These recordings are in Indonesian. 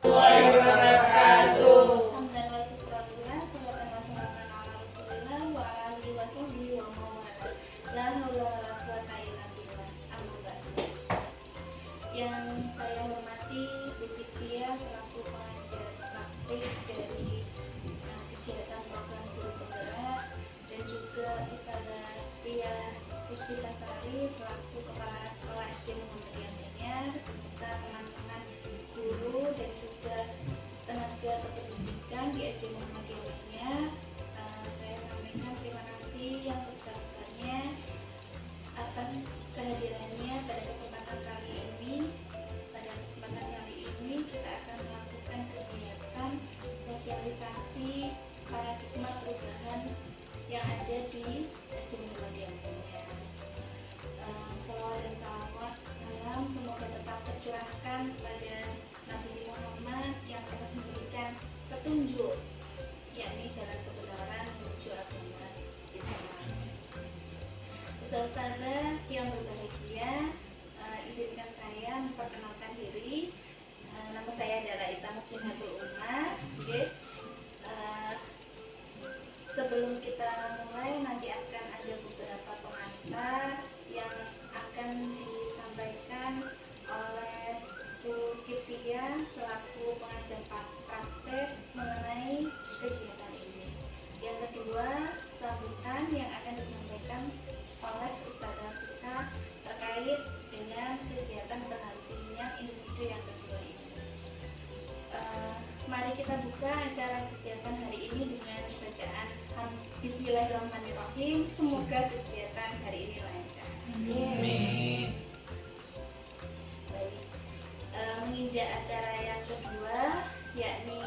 wabarakatuh. Hamdan wa syukralillah, salatan wa salaman ala rasulillah wa ala alihi wa sahbihi wa mawala. La haula wa la quwata illa billah. Amma ba'du. Yang saya hormati Bu Fitia selaku pengajar praktik dari kegiatan program guru penggerak, dan juga Ustazah Tia Puspitasari selaku kepala sekolah SD Muhammadiyah Anyar, beserta teman-teman guru dan juga tenaga kependidikan di SD Muhammadiyah Anyar. Saya sampaikan terima kasih yang sebesar-besarnya atas kehadirannya pada kesempatan kali ini. Pada kesempatan kali ini kita akan melakukan kegiatan sosialisasi paradigma perubahan yang ada di SD Muhammadiyah Anyar. Salawat dan salam semoga tetap tercurahkan kepada Nabi Muhammad yang telah memberikan petunjuk, yakni jalan kebenaran menuju agama Islam. Ustazah yang berbahagia, izinkan saya memperkenalkan diri. Nama saya adalah Ita Mukminatul Umar. Sebelum kita mulai, nanti akan ada beberapa pengantar yang akan disampaikan oleh Bu Kiptia selaku pengajar praktek mengenai kegiatan ini. Yang kedua, sambutan yang akan disampaikan oleh Ustazah kita terkait dengan kegiatan pendampingan individu yang kedua ini. Mari kita buka acara kegiatan hari ini dengan bacaan Bismillahirrahmanirrahim. Semoga kegiatan hari ini lancar. Amin. Baik, menginjak acara yang kedua, yakni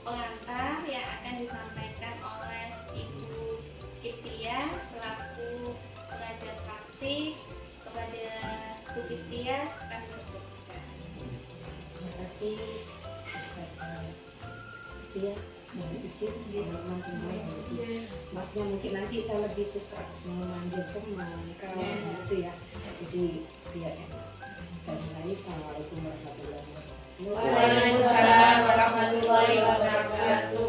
pengantar yang akan disampaikan oleh Ibu Kiptia selaku pengajar praktik. Kepada Bu Kiptia kami persilakan. Terima kasih. Ya, mohon izin teman-teman semua. Maafnya mungkin nanti saya lebih suka memanggil teman kalau gitu ya. Jadi biar enak. Saya mulai. Assalamualaikum warahmatullahi wabarakatuh. Waalaikumsalam warahmatullahi wabarakatuh.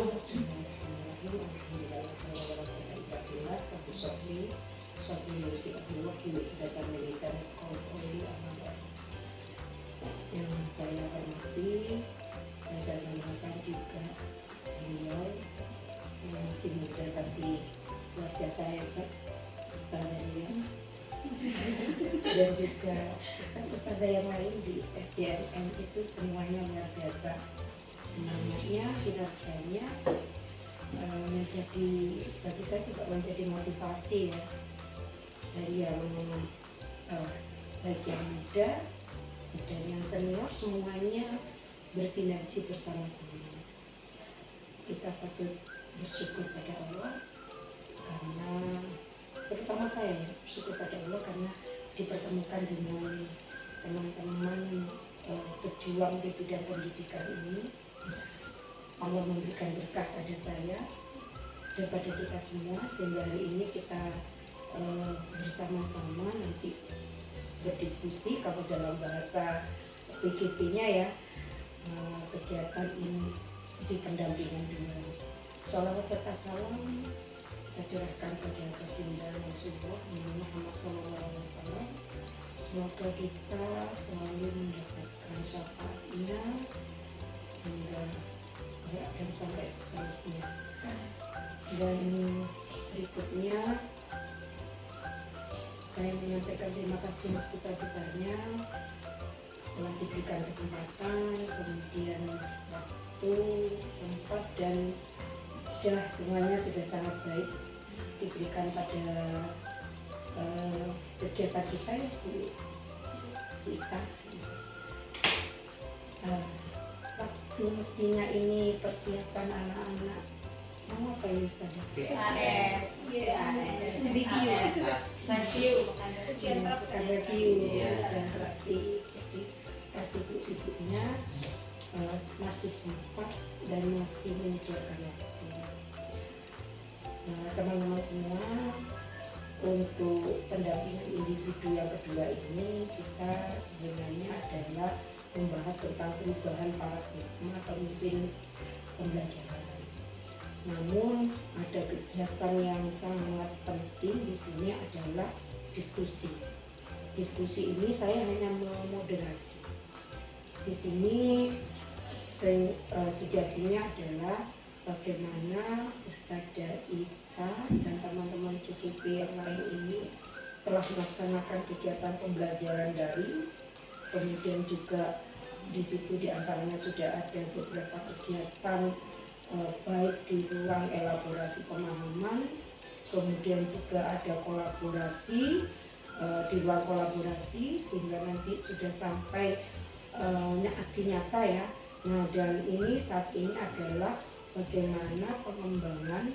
Yang saya hormati, saya banggakan juga beliau yang masih muda tapi luar biasa hebat, Ustazah Ria, dan juga ustazah yang lain di SDMM itu semuanya luar biasa semangatnya, kinerjanya menjadi, bagi saya juga menjadi motivasi ya, dari yang baik yang muda dan yang senior, semuanya bersinergi bersama-sama. Kita patut bersyukur pada Allah karena, terutama saya ya, bersyukur pada Allah karena dipertemukan dengan teman-teman berjuang di bidang pendidikan ini. Allah memberikan berkah pada saya dan pada kita semua, sehingga hari ini kita bersama-sama nanti berdiskusi, kalau dalam bahasa PGP-nya ya, kegiatan ini di pendampingan dua. Sholawat serta salam kita curahkan pada baginda Rasulullah Muhammad SAW. Semoga kita selalu mendapatkan syafaatnya hingga dan sampai seterusnya. Dan berikutnya saya menyampaikan terima kasih sebesar-besarnya telah diberikan kesempatan, kemudian waktu, tempat, dan semuanya sudah sangat baik diberikan pada kegiatan kita ya Bu Ita. Waktu mestinya ini persiapan anak-anak, nama apa ya Ustazah? BAS. Review dan praktik. Jadi sibuk-sibuknya masih sempat dan masih menyediakan waktu. Teman-teman semua, untuk pendampingan individu yang kedua ini kita sebenarnya adalah membahas membahas tentang perubahan paradigma pemimpin pembelajaran. Namun ada kegiatan yang sangat penting di sini adalah diskusi. Diskusi ini saya hanya memoderasi. Di sini sejatinya adalah bagaimana Ustadzah Ika dan teman-teman CKP yang lain ini telah melaksanakan kegiatan pembelajaran daring. Kemudian juga di situ diantaranya sudah ada beberapa kegiatan baik di ruang elaborasi pemahaman, kemudian juga ada kolaborasi di ruang kolaborasi sehingga nanti sudah sampai aksi nyata ya. Nah, dan ini saat ini adalah bagaimana pengembangan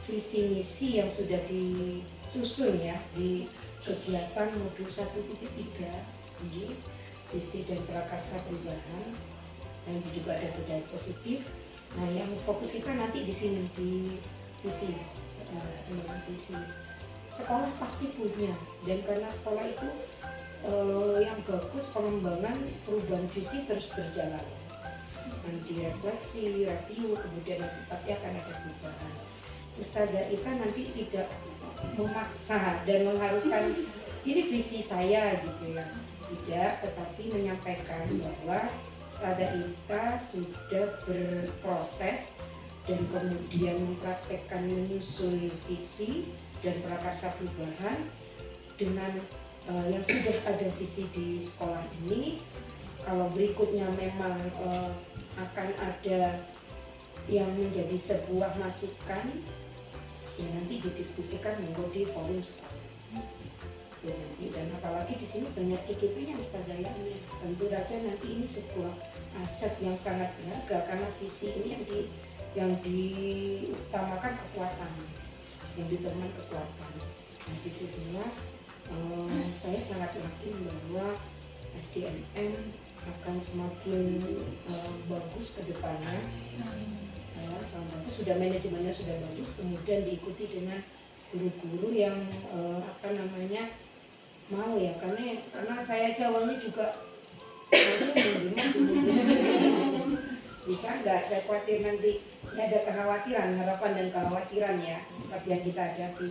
visi misi yang sudah disusun ya di kegiatan modul 1.3 ini, visi dan prakarsa perubahan, dan juga ada budaya positif. Nah, yang fokus kita nanti di sini di visi, visi. Sekolah pasti punya, dan karena sekolah itu yang bagus pengembangan perubahan visi terus berjalan. Nanti refleksi, review, kemudian nanti pasti akan ada perubahan. Ustadzah Ika nanti tidak memaksa dan mengharuskan ini visi saya gitu ya, tidak, tetapi menyampaikan bahwa Ustadzah Ika sudah berproses dan kemudian mempraktekkan menyusun visi dan prakarsa perubahan dengan yang sudah ada visi di sekolah ini. Kalau berikutnya memang akan ada yang menjadi sebuah masukan, ya nanti didiskusikan di forum sekolah. Ya, nanti, dan apalagi di sini banyak CKP-nya Ustadzah ya. Tentu saja nanti ini sebuah aset yang sangat berharga karena visi ini yang diutamakan kekuatan, yang ditemukan kekuatan. Nah, di situlah saya sangat yakin bahwa SDMM akan semakin bagus ke depannya. Sudah manajemennya sudah bagus, kemudian diikuti dengan guru-guru yang mau ya, karena saya Jawanya juga bisa nggak, saya khawatir nanti ada kekhawatiran, harapan dan kekhawatiran ya seperti yang kita hadapi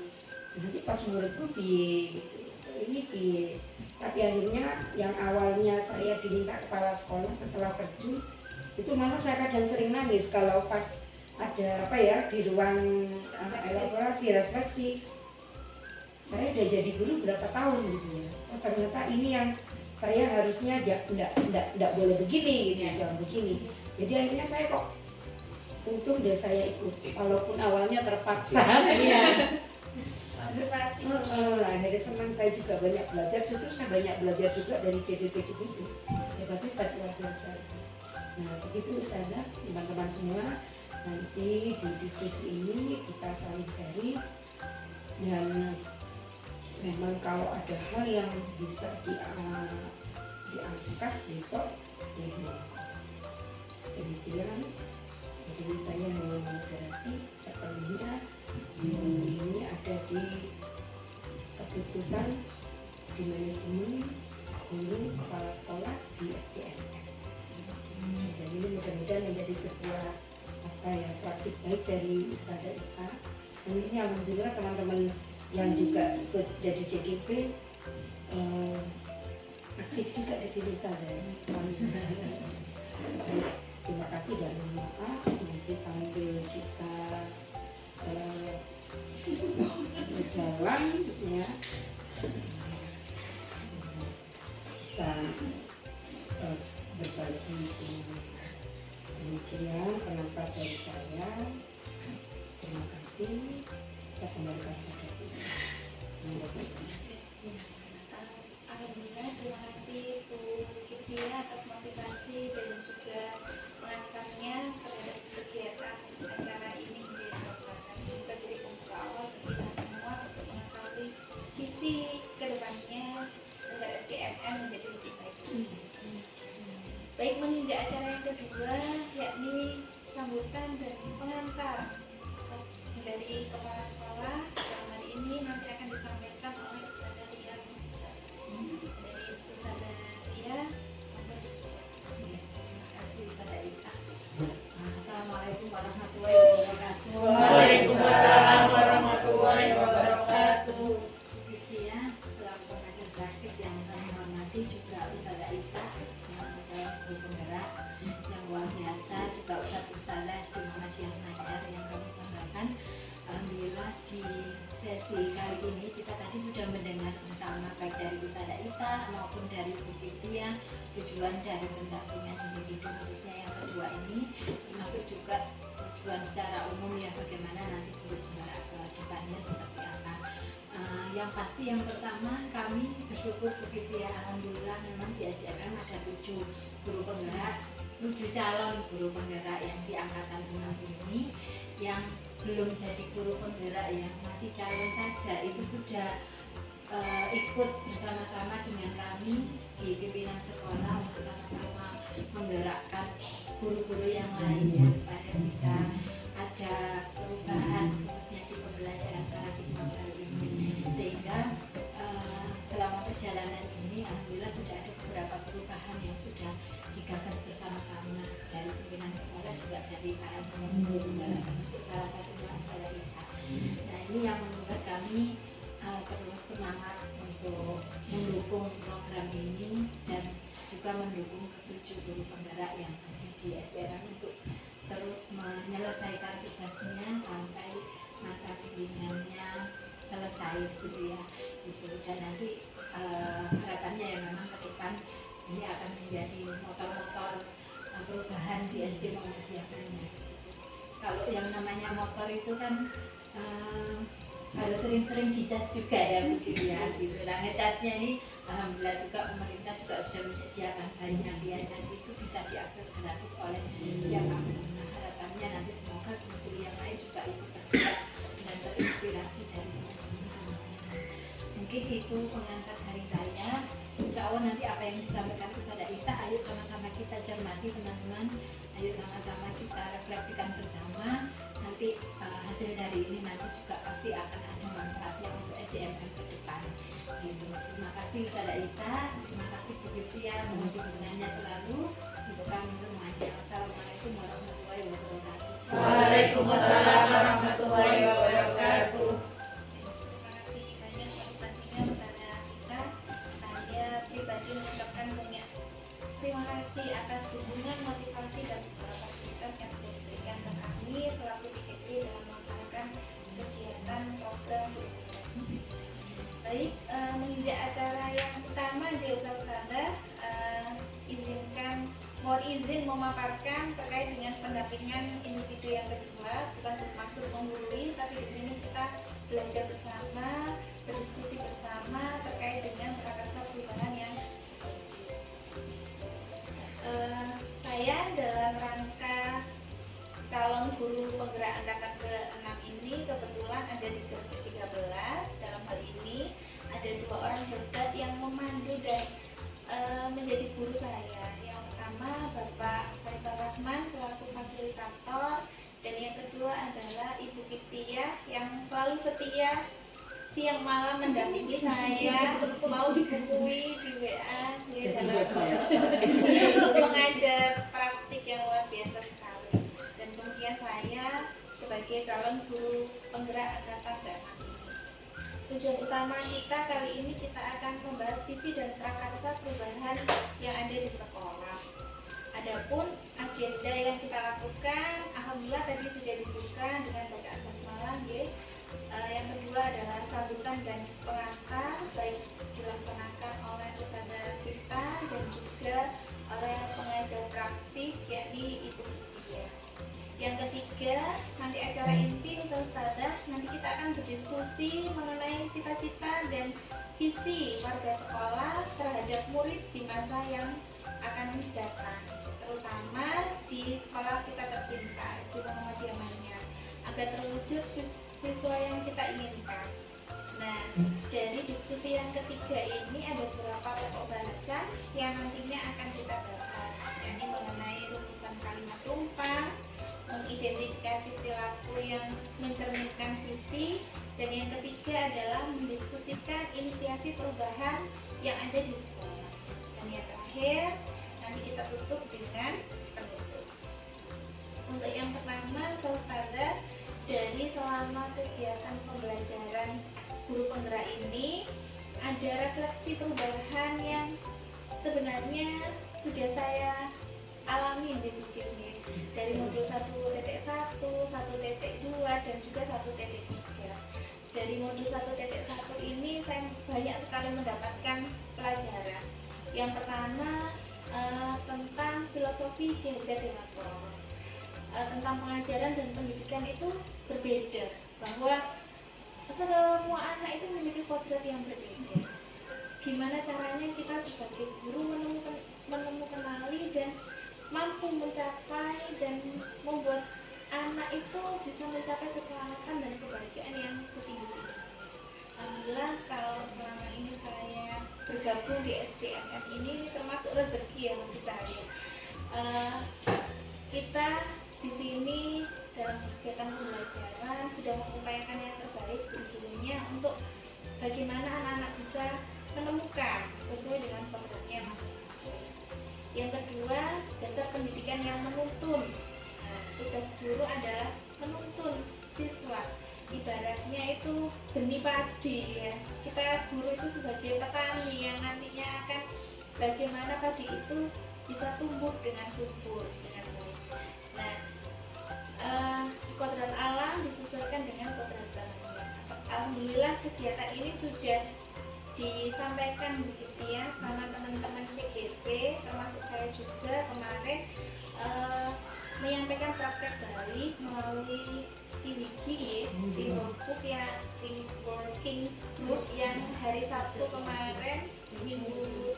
nanti pas muridku tapi akhirnya yang awalnya saya diminta kepala sekolah setelah terjun itu malah saya kadang sering nangis kalau pas ada di ruang elaborasi refleksi. Saya udah jadi guru berapa tahun gitu ya. Oh, ternyata ini yang saya harusnya enggak boleh begini gitu, jangan begini. Jadi akhirnya saya kok untung deh saya ikut walaupun awalnya terpaksa. Iya. Akhirnya senang, saya juga banyak belajar, justru saya banyak belajar juga dari CDP-CDP. Hebat luar biasa. Nah, begitu Ustadzah, teman-teman semua, nanti di diskusi ini kita saling sharing dan memang kalau ada hal yang bisa diangkat besok, demikian. Jadi saya memoderasi sepenuhnya. Ini ada di keputusan di manajemen guru kepala sekolah di SDMM. Dan ini mudah-mudahan menjadi sebuah praktik baik dari Ustadzah Ika. Dan ini alhamdulillah teman-teman yang juga ikut jadi JKP aktif juga di sini Ustadzah. Terima kasih dan mohon maaf nanti sambil kita berjalan ya bisa berbagi semua. Demikian pendapat dari saya. Terima kasih. Saya kembalikan kepada Alhamdulillah, terima kasih Bu Kitia atas motivasi dan juga pengantarnya terhadap kegiatan acara ini menjadi selesai. Semoga jadi pembuka awal bagi kita semua untuk mengetahui visi kedepannya agar SDMM menjadi lebih baik. Baik, meninjak acara yang kedua yakni sambutan dan pengantar dari kepala sekolah. Dalam hari ini nanti akan disampaikan oleh Ustadzah Ria Musibah. Dari Ustadzah Ria. warahmatullahi wabarakatuh. Waalaikumsalam warahmatullahi wabarakatuh. Ya, selaku pengajar praktik yang kami hormati juga Ustazah Ita yang adalah guru penggerak yang luar biasa, juga Ustazah Siti Muhammadiyah Hajar yang kami banggakan. Alhamdulillah di sesi kali ini kita tadi sudah mendengar bersama baik dari Ustazah Ita maupun dari Bu Titia tujuan dari pendampingan individu khususnya yang kedua ini, termasuk juga tujuan secara umum ya bagaimana nanti guru penggerak ke depannya seperti apa. Yang pasti yang pertama kami bersyukur begitu ya, alhamdulillah memang di SDMM ada 7 guru penggerak, 7 calon guru penggerak yang di angkatan 6 ini yang belum jadi guru penggerak yang masih calon saja itu sudah ikut bersama-sama dengan kami di pimpinan sekolah untuk sama-sama menggerakkan guru-guru yang lainnya supaya bisa ada perubahan khususnya di pembelajaran paradigma baru ini, sehingga selama perjalanan ini alhamdulillah sudah ada beberapa perubahan yang sudah digagas bersama-sama dari pimpinan sekolah juga dari para guru termasuk salah satunya Ustazah Ita. Nah ini yang membuat kami terus semangat untuk mendukung program ini dan juga mendukung ketujuh guru penggerak yang ada di SDMM untuk terus menyelesaikan tugasnya sampai masa bimbingannya selesai gitu ya gitu. Dan nanti harapannya ya memang ke depan ini akan menjadi motor-motor perubahan di SD Muhammadiyah. Kalau yang namanya motor itu kan harus sering-sering dicas juga ya begitu ya gitu. Nah ngecasnya ini alhamdulillah juga pemerintah juga sudah menyediakan banyak ya, dan itu bisa diakses gratis oleh siapapun. Nah harapannya nanti semoga guru yang lain juga ikut tergerak dan terinspirasi dari teman-teman. Mungkin itu pengantar dari saya. Insya Allah nanti apa yang disampaikan Ustazah Ita, ayo sama-sama kita cermati teman-teman, ayo sama-sama kita refleksikan bersama. Nanti hasil dari ini nanti juga pasti akan ada manfaatnya untuk SDMM ke depan. Gitu. Terima kasih Ustazah Ita, terima kasih Bu Fitria, mohon dukungannya selalu untuk kami semuanya. Assalamualaikum warahmatullahi wabarakatuh. Waalaikumsalam warahmatullahi wabarakatuh. Terima kasih banyak motivasinya Ustazah Ita. Saya pribadi mengucapkan banyak terima kasih atas dukungan, motivasi dan segala fasilitas yang sudah diberikan ke kami selaku IPB dalam melaksanakan kegiatan program guru. Baik, menginjak acara yang utama Ustazah, mohon izin memaparkan terkait dengan pendampingan individu yang kedua. Bukan bermaksud menggurui, tapi di sini kita belajar bersama, berdiskusi bersama terkait dengan prakarsa perubahan yang saya dalam rangka calon guru penggerak angkatan ke-6 ini kebetulan ada di kelas 13. Dalam hal ini ada 2 orang hebat yang memandu dan menjadi guru saya. Yang pertama Bapak Faisal Rahman selaku fasilitator, dan yang kedua adalah Ibu Titia yang selalu setia siang malam mendampingi saya, mau dibukui di WA ya, dalam mengajar praktik yang luar biasa sekali. Dan kemudian saya sebagai calon guru penggerak angkatan ke-6. Tujuan utama kita kali ini kita akan membahas visi dan prakarsa perubahan yang ada di sekolah. Adapun agenda yang kita lakukan, alhamdulillah tadi sudah dibuka dengan bacaan basmalah ya. Yang kedua adalah sambutan dan pengantar, baik dilaksanakan oleh Ustazah Ita dan juga oleh pengajar praktik yakni Ibu Titia. Yang ketiga, nanti acara inti Ustazah, nanti kita akan berdiskusi mengenai cita-cita dan visi warga sekolah terhadap murid di masa yang akan datang, terutama di sekolah kita tercinta SD Muhammadiyah Manyar, agar terwujud siswa yang kita inginkan. Nah, dari diskusi yang ketiga ini ada beberapa pokok bahasan yang nantinya akan kita bahas, yakni mengenai rumusan kalimat tumpang, mengidentifikasi perilaku yang mencerminkan visi, dan yang ketiga adalah mendiskusikan inisiasi perubahan yang ada di sekolah. Dan yang terakhir nanti kita tutup dengan penutup. Untuk yang pertama, Ustazah, dari selama kegiatan pembelajaran guru penggerak ini ada refleksi perubahan yang sebenarnya sudah saya alami di berikutnya dari modul 1.1, 1.2 dan juga 1.3. Dari modul 1.1 ini saya banyak sekali mendapatkan pelajaran. Yang pertama tentang filosofi Ki Hajar Dewantara. Tentang pengajaran dan pendidikan itu berbeda, bahwa semua anak itu memiliki kodrat yang berbeda. Gimana caranya kita sebagai guru menemukanali dan mampu mencapai dan membuat anak itu bisa mencapai keselamatan dan kebahagiaan yang setinggi-tingginya. Alhamdulillah kalau selama ini saya bergabung di SDMF ini termasuk rezeki ya bagi saya. Kita di sini dalam kegiatan pembelajaran sudah mengupayakan yang terbaik gurunya untuk bagaimana anak-anak bisa menemukan sesuai dengan kodratnya masing-masing. Yang kedua, dasar pendidikan yang menuntun. Tugas guru adalah menuntun siswa. Ibaratnya itu benih padi ya. Kita guru itu sebagai petani yang nantinya akan bagaimana padi itu bisa tumbuh dengan subur, dengan baik. Nah, kodrat alam disesuaikan dengan kodrat zamannya. Alhamdulillah kegiatan ini sudah disampaikan begitu ya sama teman-teman CGP, termasuk saya juga kemarin menyampaikan praktek balik melalui TWG ya, tim workbook ya, tim working group yang hari Sabtu kemarin minggu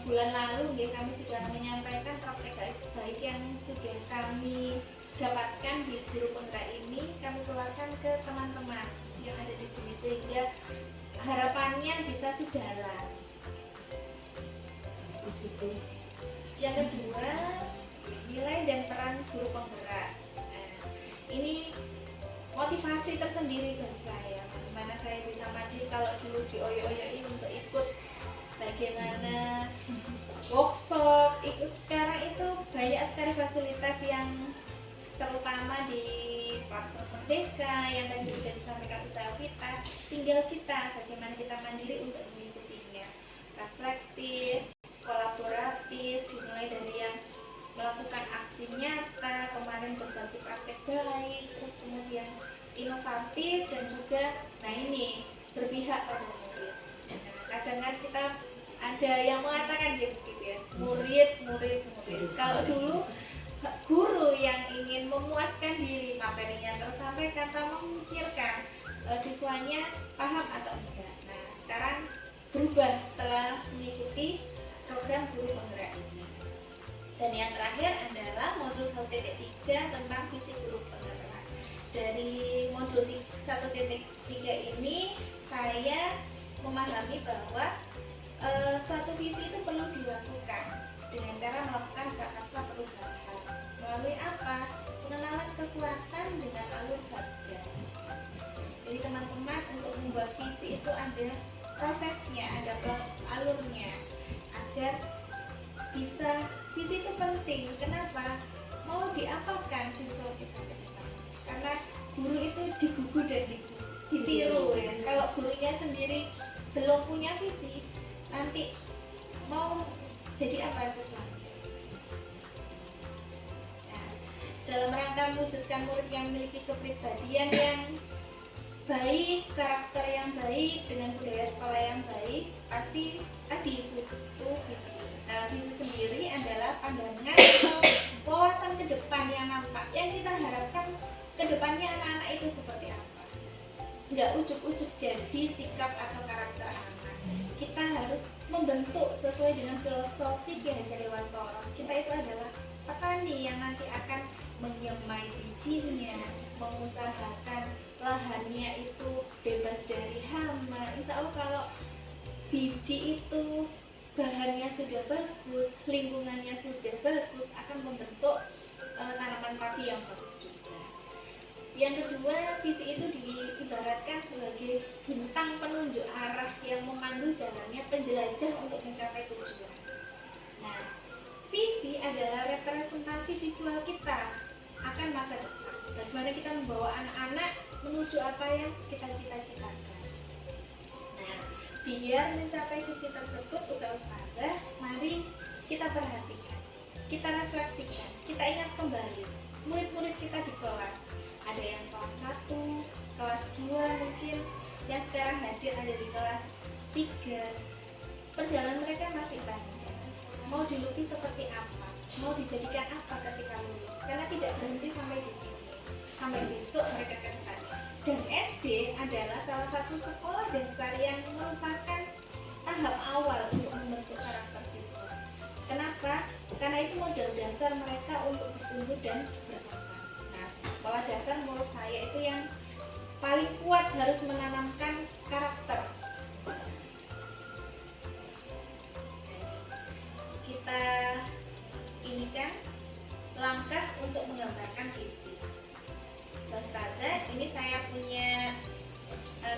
bulan lalu ya, kami sudah menyampaikan praktek baik yang sudah kami dapatkan di guru penggerak ini, kami keluarkan ke teman-teman yang ada di sini sehingga harapannya bisa sejalan. Yang kedua, nilai dan peran guru penggerak. Nah, ini motivasi tersendiri bagi saya. Bagaimana saya bisa maju kalau dulu dioyo-oyoin untuk ikut bagaimana workshop, ikut sekarang itu banyak sekali fasilitas yang terutama di platform Merdeka yang tadi sudah disampaikan Ustaz Vita, tinggal kita bagaimana kita mandiri untuk mengikutinya, reflektif, kolaboratif, dimulai dari yang melakukan aksi nyata, kemarin berbagi praktek baik, terus kemudian inovatif dan juga nah ini berpihak pada murid. Nah, kadang kan kita ada yang mengatakan gitu ya, murid. Kalau dulu guru yang ingin memuaskan diri materinya tersampaikan tanpa memikirkan siswanya paham atau enggak. Nah, sekarang berubah setelah mengikuti program guru penggerak ini. Dan yang terakhir adalah modul 1.3 tentang visi guru penggerak. Dari modul 1.3 ini saya memahami bahwa suatu visi itu perlu dilakukan dengan cara melakukan prakarsa perubahan. Melalui apa? Pengenalan kekuatan dengan alur kerja. Jadi teman-teman untuk membuat visi itu ada prosesnya, ada alurnya agar bisa. Visi itu penting. Kenapa? Mau diapakan siswa kita ke depan? Karena guru itu digugu dan ditiru ya. Kalau gurunya sendiri belum punya visi, nanti mau jadi apa siswanya? Nah, dalam rangka mewujudkan murid yang memiliki kepribadian yang baik, karakter yang baik, dengan budaya sekolah yang baik, pasti tadi butuh visi. Nah, visi sendiri adalah pandangan atau wawasan ke depan yang nampak, yang kita harapkan ke depannya anak-anak itu seperti apa. Nggak ujuk-ujuk jadi sikap atau karakter anak. Kita harus membentuk sesuai dengan filosofi Ki Hajar Dewantara. Kita itu adalah petani yang nanti akan menyemai bijinya, mengusahakan lahannya itu bebas dari hama. Insya Allah kalau biji itu bahannya sudah bagus, lingkungannya sudah bagus, akan membentuk tanaman padi yang bagus juga. Yang kedua, visi itu diibaratkan sebagai bintang penunjuk arah yang memandu jalannya penjelajah untuk mencapai tujuan. Nah, visi adalah representasi visual kita akan masa depan. Bagaimana kita membawa anak-anak menuju apa yang kita cita-citakan. Nah, biar mencapai visi tersebut, Ustazah, mari kita perhatikan, kita refleksikan, kita ingat kembali murid-murid kita di kelas. Ada yang kelas 1, kelas 2 mungkin, yang sekarang hadir ada di kelas 3. Perjalanan mereka masih panjang. Mau dilukis seperti apa? Mau dijadikan apa ketika lulus? Karena tidak berhenti sampai di sini. Sampai besok mereka akan tanya. Dan SD adalah salah satu sekolah dasar yang merupakan tahap awal untuk membentuk karakter siswa. Kenapa? Karena itu modal dasar mereka untuk bertumbuh dan berkembang. Nah, sekolah dasar menurut saya itu yang paling kuat harus menanamkan karakter. Kita ini kan langkah untuk menggambarkan visi. Ustazah, ini saya punya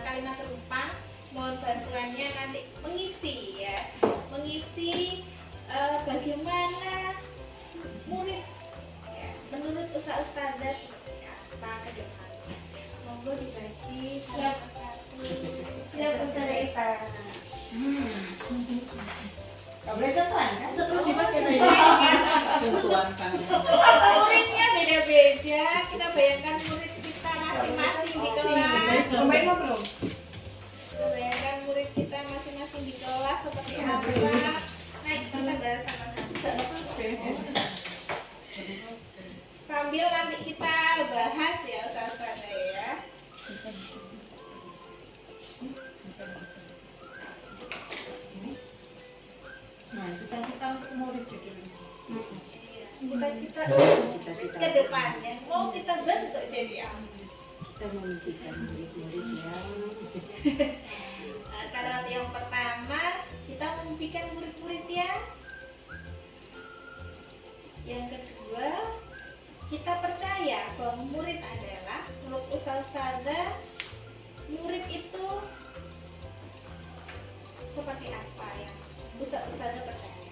kalimat terupang, mohon bantuannya nanti mengisi ya, mengisi bagaimana murid ya, menurut Ustazah seperti apa ke depan. Monggo dibagi satu satu. Siap Ustazah Ita. Gak boleh contohan kan? Sebelum dipakai contohan kan. Muridnya beda-beda. Kita bayangkan murid kita masing-masing di kelas. Cobain mau belum? Kita bayangkan murid kita masing-masing di kelas seperti apa. Nah, kita bahas sama-sama. Sambil nanti kita bahas ya Ustazah ya. Nah, kita untuk murid jadi. Cita-cita ke depannya mau kita bentuk jadi apa? Kita memimpikan murid-murid yang Kalau yang pertama kita memimpikan murid-murid yang kedua kita percaya bahwa murid adalah menurut Ustazah murid itu seperti apa yang Ustazah percaya.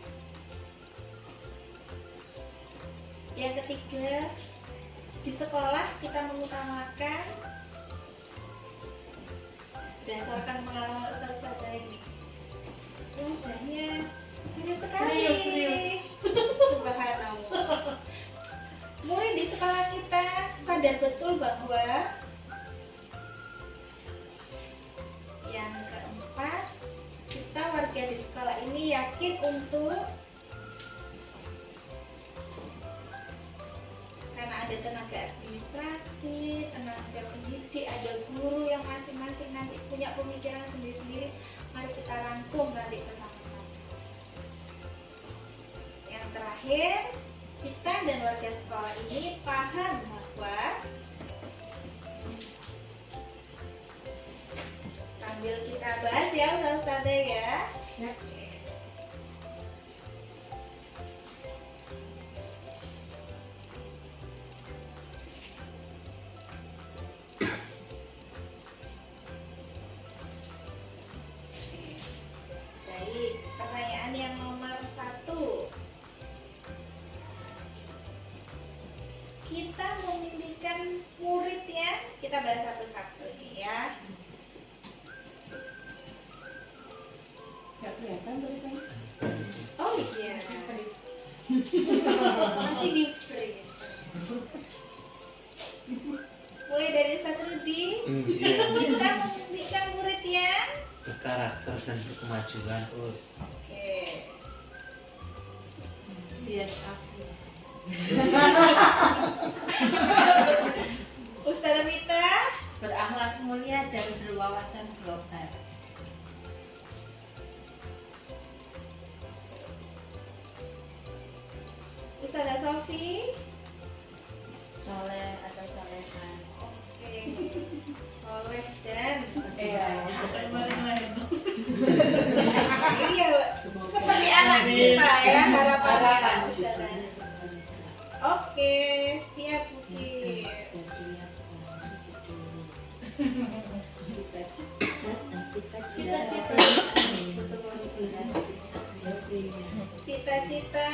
Yang ketiga, di sekolah kita mengutamakan berdasarkan pengalaman Ustazah ini. Wajahnya serius sekali. Serius. Subhanallah. Murid di sekolah kita sadar betul bahwa yang keempat, kita warga di sekolah ini yakin untuk karena ada tenaga administrasi, tenaga pendidik, ada guru yang masing-masing nanti punya pemikiran sendiri-sendiri. Mari kita rangkum nanti bersama-sama. Yang terakhir, kita dan warga sekolah ini paham bahwa sambil kita bahas ya Ustazah ya. Baik, pertanyaan yang nomor 1. Kita memimpikan murid ya, kita bahas satu-satu nih ya. gak kelihatan tulisannya. Oh iya, masih di freeze. Mulai dari Satrudi, Iya, kita memimpikan murid yang berkarakter dan berkemajuan. oke. Biar aku. Ustazah Mita, Berakhlak mulia dan berwawasan global. Ustazah Sofi, Soleh atau solehan. oke. Soleh dan Iya. iya, seperti anak kita ya harapan Ustazah. Oke, siap Bukit. Cita-cita Cita-cita.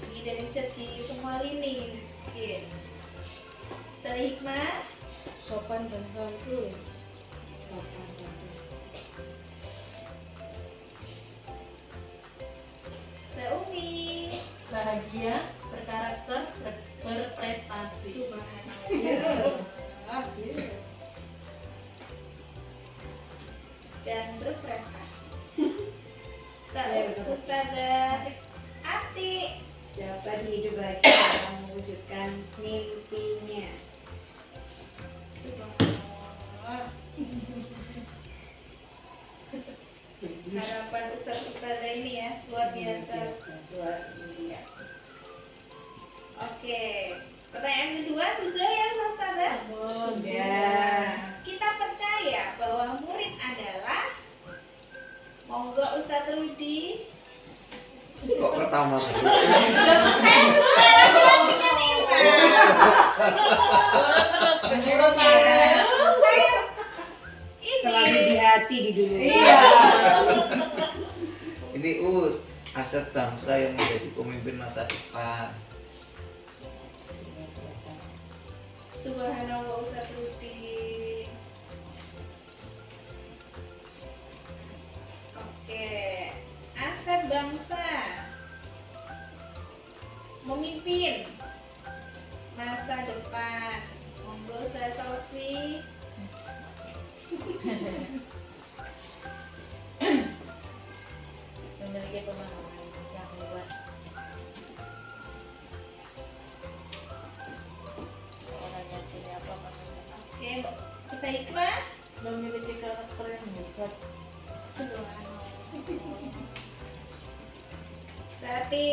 Ini dari segi semua lini. Oke. Setelah hikmah, Sopan dan santun. setelah umi. Bahagia, berkarakter, berprestasi. Subhanallah. Dan berprestasi. Ustazah Ati. Dapat hidup bahagia dalam mewujudkan mimpinya. Subhanallah. Harapan ustazah ini ya luar biasa. Luar biasa. Oke, pertanyaan kedua sudah ya ustazah? Sudah. Kita percaya bahwa murid adalah, monggo Ustaz Rudi. Kok pertama? Saya sesuai laki-lakinya nih Pak. Saya Selalu di ini. hati di dunia. Iya. Ini aset bangsa yang menjadi pemimpin masa depan. Subhanallah Ustaz Rudi. Oke, aset bangsa memimpin masa depan. Monggo Ustaz Sofi. Memiliki pemahaman yang luas. Orang yang punya pemahaman, Oke, bisa hikmah. memiliki karakter yang hebat. Subhanallah. Tapi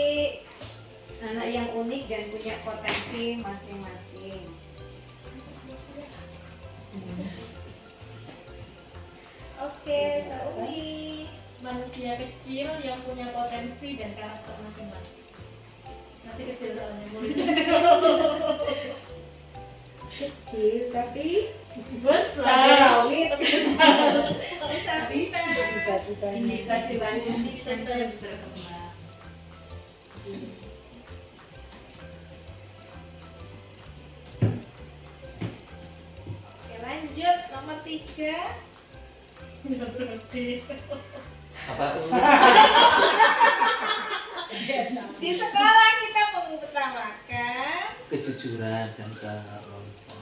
Anak yang unik dan punya potensi masing-masing. oke, Saumi. Manusia kecil yang punya potensi dan karakter masing-masing. Masih kecil soalnya muridnya. Kecil tapi Besar. cabai rawit. Bisa Vita. Cita-citanya. Cita-citanya ini terus berkembang. Oke, lanjut nomor 3. Apa? Di sekolah kita mengutamakan Kejujuran dan keharmonisan.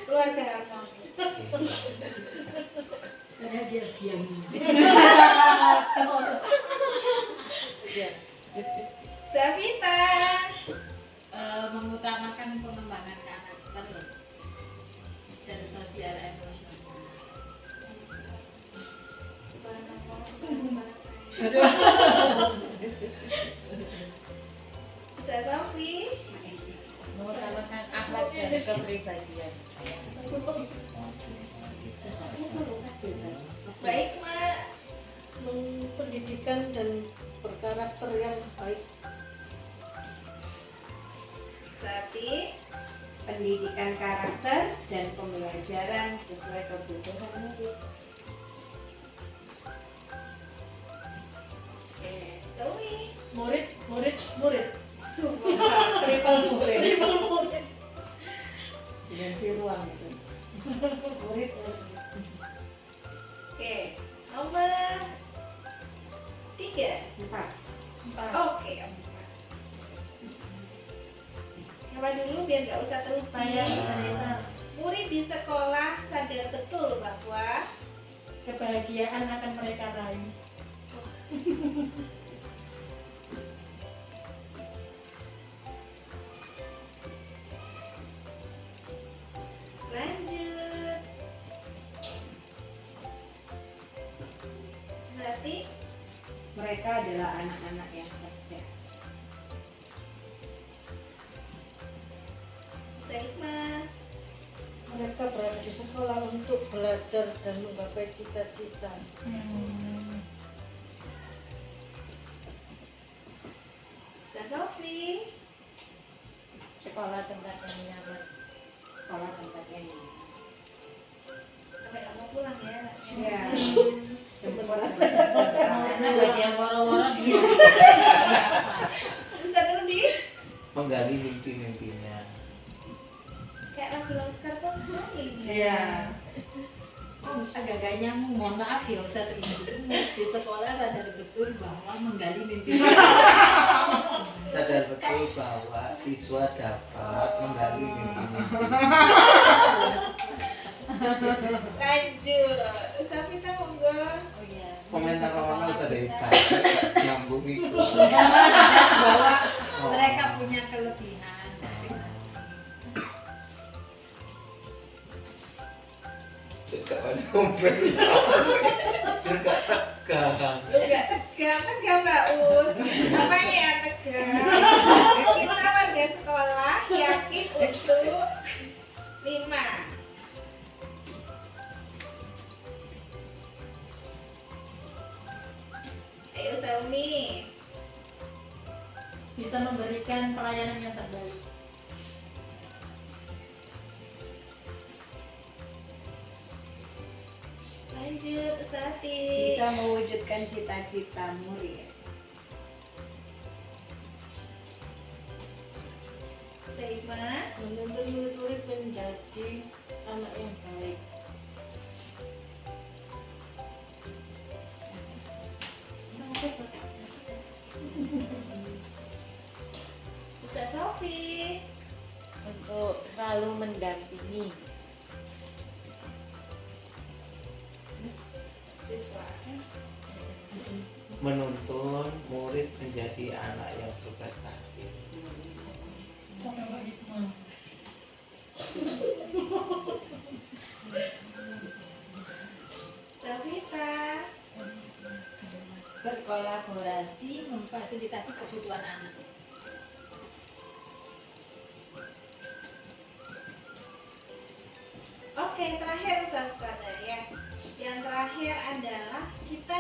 keluarga harmonis. Karena dia diam. Savita. Mengutamakan pengembangan karakter dan sosial emosional. Subhanallah, Bisa Sofi. Mengutamakan akhlak dan kepribadian. Baik, Mak. Pendidikan dan berkarakter yang baik. Sati. Pendidikan karakter dan pembelajaran sesuai kebutuhan murid. Oke, Tumi. Murid. Subhanallah, triple murid. Diganti ruang itu. Murid. Oke, nomor 3. 4. Oke, 4. Siapa dulu biar nggak usah terlupa ya. Murid di sekolah sadar betul bahwa Kebahagiaan akan mereka raih. lanjut. Berarti Mereka adalah anak-anak yang cerdas. bisa hikmah. Mereka berada di sekolah untuk belajar dan menggapai cita-cita. Sofi. Sekolah tempat yang nyaman. Sekolah tempat yang nyaman. Sampai nggak mau pulang ya. Iya. Sekolah Karena bagi yang woro-woro dia. Bisa dulu di Menggali mimpi-mimpinya. kayak lagu Oscar tuh ini. Iya. Oh, agak-agak nyambung. Mohon maaf ya Ustaz di sekolah sadar betul bahwa menggali mimpi. Sadar betul bahwa siswa dapat menggali mimpi-mimpi. Lanjut. Safita monggo. Oh iya. Komentar orang sudah hebat, nyambung itu. Bahwa Oh. mereka punya kelebihan. Gak ada kompet. Gak tegang. Lu nggak tegang Mbak Us. Apanya yang tegang? Kita warga sekolah yakin untuk 5. Ayo Selmi. Bisa memberikan pelayanan yang terbaik. Lanjut Sati. Bisa mewujudkan cita-cita murid. Saima. Menuntun murid-murid menjadi anak yang baik. Bisa Sofi. Untuk selalu mendampingi. Siswa. Menuntun murid menjadi anak yang berprestasi. Safita. Berkolaborasi memfasilitasi kebutuhan anak. Oke, terakhir Ustazah ya. Yang terakhir adalah kita